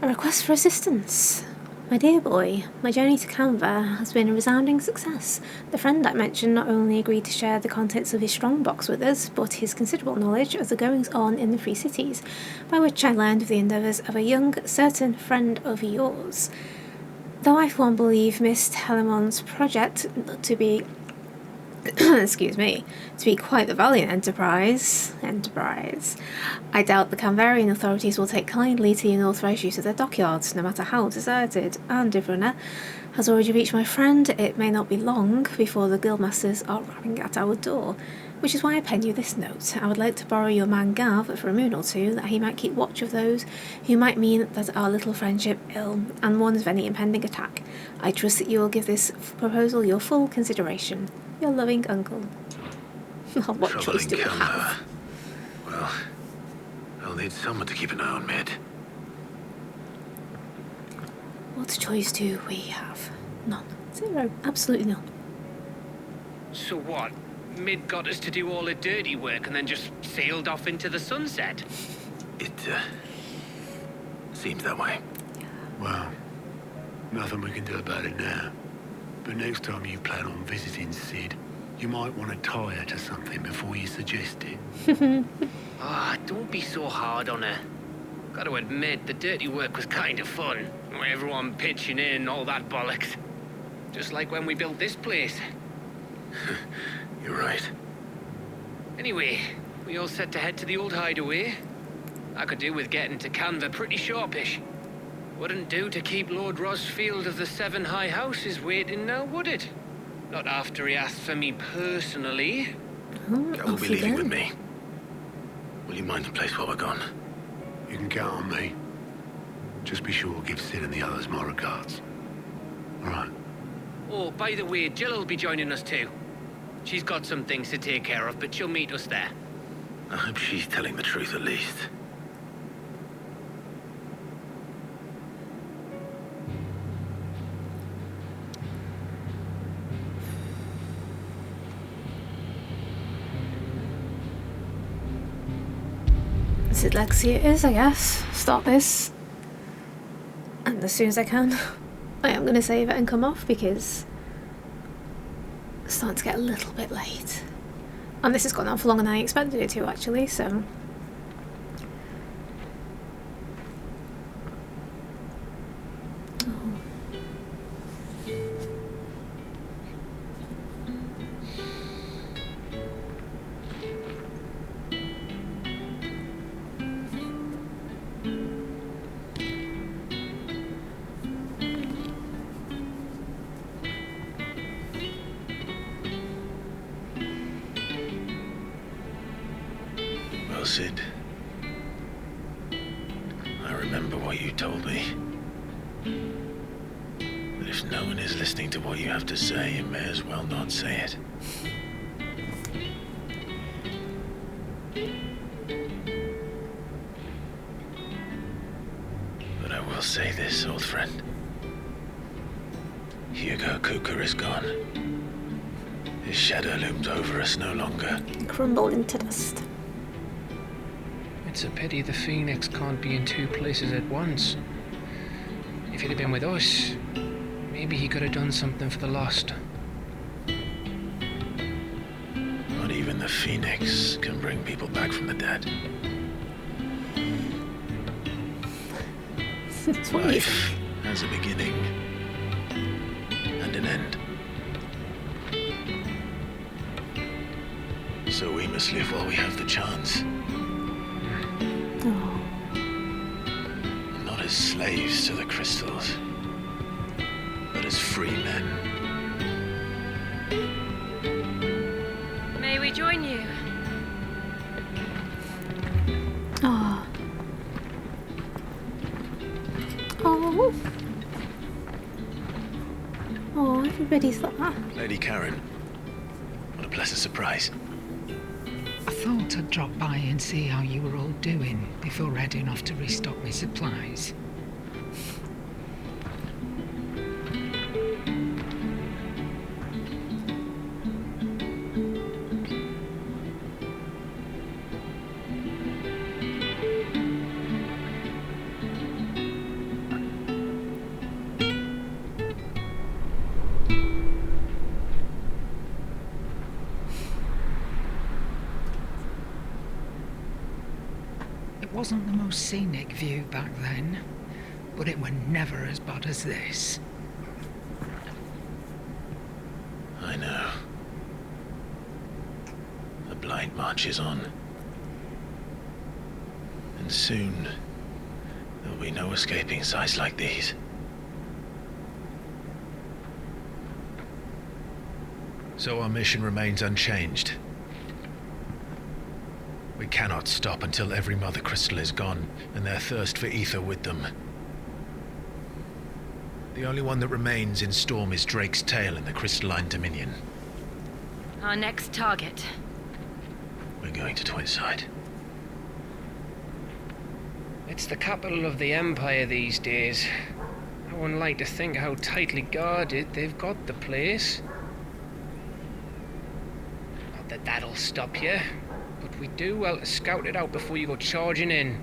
A request for assistance. My dear boy, my journey to Canva has been a resounding success. The friend I mentioned not only agreed to share the contents of his strongbox with us, but his considerable knowledge of the goings-on in the Free Cities, by which I learned of the endeavours of a young, certain friend of yours. Though I for one believe Miss Telemon's project to be excuse me, to be quite the valiant enterprise, I doubt the Canvarian authorities will take kindly to the unauthorised use of their dockyards, no matter how deserted, and if Runner has already reached my friend, it may not be long before the guildmasters are rapping at our door, which is why I pen you this note. I would like to borrow your man Gav for a moon or two, that he might keep watch of those who might mean that our little friendship ill, and warn us of any impending attack. I trust that you will give this proposal your full consideration. Your loving uncle. What choice do we have? Well, I'll need someone to keep an eye on Mid. What choice do we have? None. Zero. Absolutely none. So what? Mid got us to do all the dirty work and then just sailed off into the sunset? It, seems that way. Well, nothing we can do about it now. But next time you plan on visiting Sid, you might want to tie her to something before you suggest it. Don't be so hard on her. Got to admit, the dirty work was kind of fun. Everyone pitching in and all that bollocks. Just like when we built this place. You're right. Anyway, we all set to head to the old hideaway. I could do with getting to Canva pretty sharpish. Wouldn't do to keep Lord Rosfield of the Seven High Houses waiting now, would it? Not after he asked for me personally. Gal will be leaving with me. Will you mind the place while we're gone? You can count on me. Just be sure to give Sid and the others my regards. All right. Oh, by the way, Jill will be joining us too. She's got some things to take care of, but she'll meet us there. I hope she's telling the truth at least. Sid Legacy it is, I guess. Start this. And as soon as I can. I am going to save it and come off because it's starting to get a little bit late. And this has gone on for longer than I expected it to, actually, so... well, Sid. I remember what you told me. But if no one is listening to what you have to say, you may as well not say it. But I will say this, old friend. Hugo Cooker is gone. His shadow looms over us no longer. Crumbled into dust. It's a pity the Phoenix can't be in two places at once. If he'd have been with us, maybe he could have done something for the lost. Not even the Phoenix can bring people back from the dead. Life has a beginning and an end. So we must live while we have the chance. Not as slaves to the crystals, but as free men. May we join you? Oh. Oh. Oh, everybody's like that. Lady Karen, what a pleasant surprise. I thought I'd drop by and see how you were all doing before heading off to restock my supplies. It wasn't the most scenic view back then, but it were never as bad as this. I know. The blight marches on. And soon, there'll be no escaping sights like these. So our mission remains unchanged. We cannot stop until every Mother Crystal is gone, and their thirst for ether with them. The only one that remains in Storm is Drake's tail in the Crystalline Dominion. Our next target. We're going to Twinside. It's the capital of the Empire these days. I wouldn't like to think how tightly guarded they've got the place. Not that that'll stop you, but we do well to scout it out before you go charging in.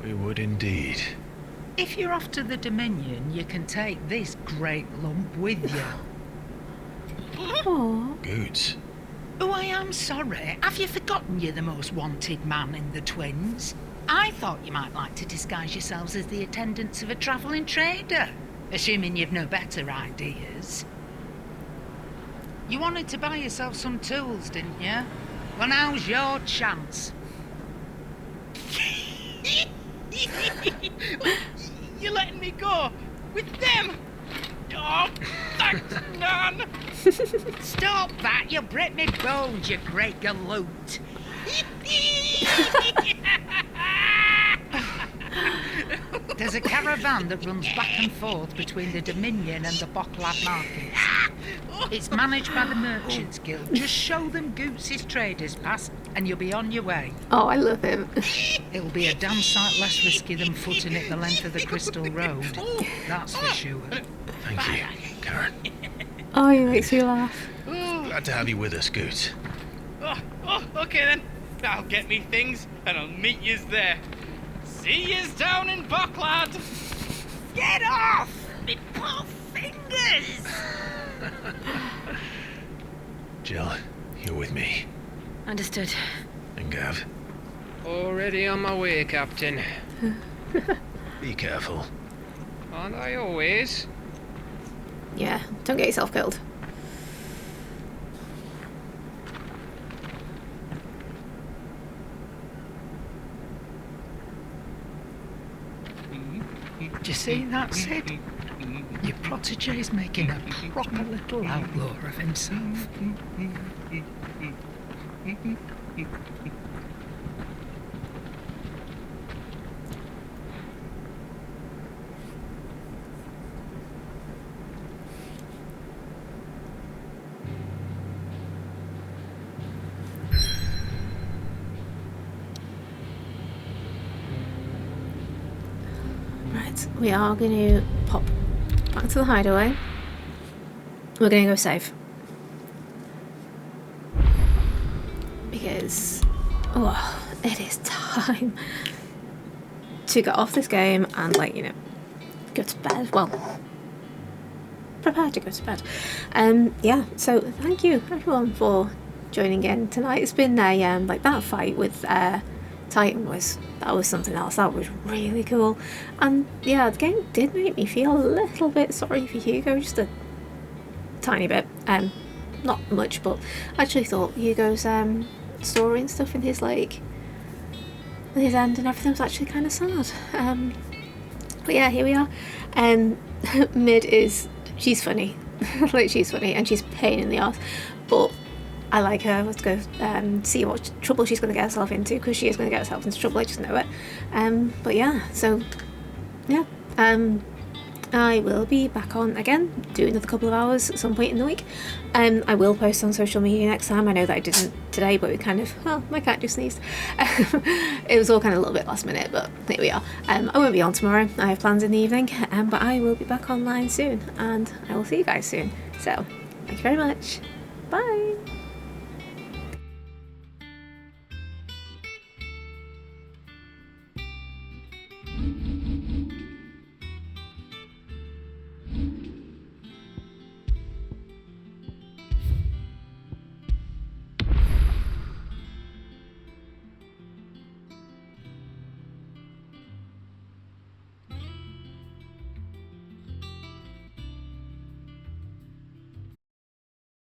We would indeed. If you're off to the Dominion, you can take this great lump with you. Oh. Goods. Oh, I am sorry. Have you forgotten you're the most wanted man in the Twins? I thought you might like to disguise yourselves as the attendants of a travelling trader, assuming you've no better ideas. You wanted to buy yourself some tools, didn't you? Well, now's your chance. You're letting me go with them? Oh, thanks, Nan. Stop that! You break me bones, you great galoot. There's a caravan that runs back and forth between the Dominion and the Bocklad markets. It's managed by the Merchants Guild. Just show them Goots' traders pass and you'll be on your way. Oh, I love him. It'll be a damn sight less risky than footing it the length of the Crystal Road. That's for sure. Thank you, Karen. Oh, he makes me laugh. Glad to have you with us, Goots. Oh, okay then. I'll get me things and I'll meet yous there. See yous down in Bocklad. Get off! Me poor fingers! Jill, you're with me. Understood. And Gav. Already on my way, Captain. Be careful. Aren't I always? Yeah, don't get yourself killed. Do you see that, Sid? Your protege's making a proper little outlaw of himself. But we are going to pop back to the hideaway. We're going to go save. Because, oh, it is time to get off this game and, like, you know, go to bed. Well, prepare to go to bed. Yeah, so thank you everyone for joining in tonight. It's been a, like, that fight with Titan was something else. That was really cool. And yeah, the game did make me feel a little bit sorry for Hugo, just a tiny bit. Not much, but I actually thought Hugo's story and stuff in his, like, his end and everything was actually kind of sad. But yeah, here we are. Mid is, she's funny. Like, she's funny and she's a pain in the arse, but I like her. Let's go see what trouble she's going to get herself into, because she is going to get herself into trouble, I just know it. But yeah, so yeah, I will be back on again, do another couple of hours at some point in the week. I will post on social media next time. I know that I didn't today, but we kind of, well, my cat just sneezed. It was all kind of a little bit last minute, but here we are. I won't be on tomorrow. I have plans in the evening, but I will be back online soon, and I will see you guys soon. So, thank you very much. Bye!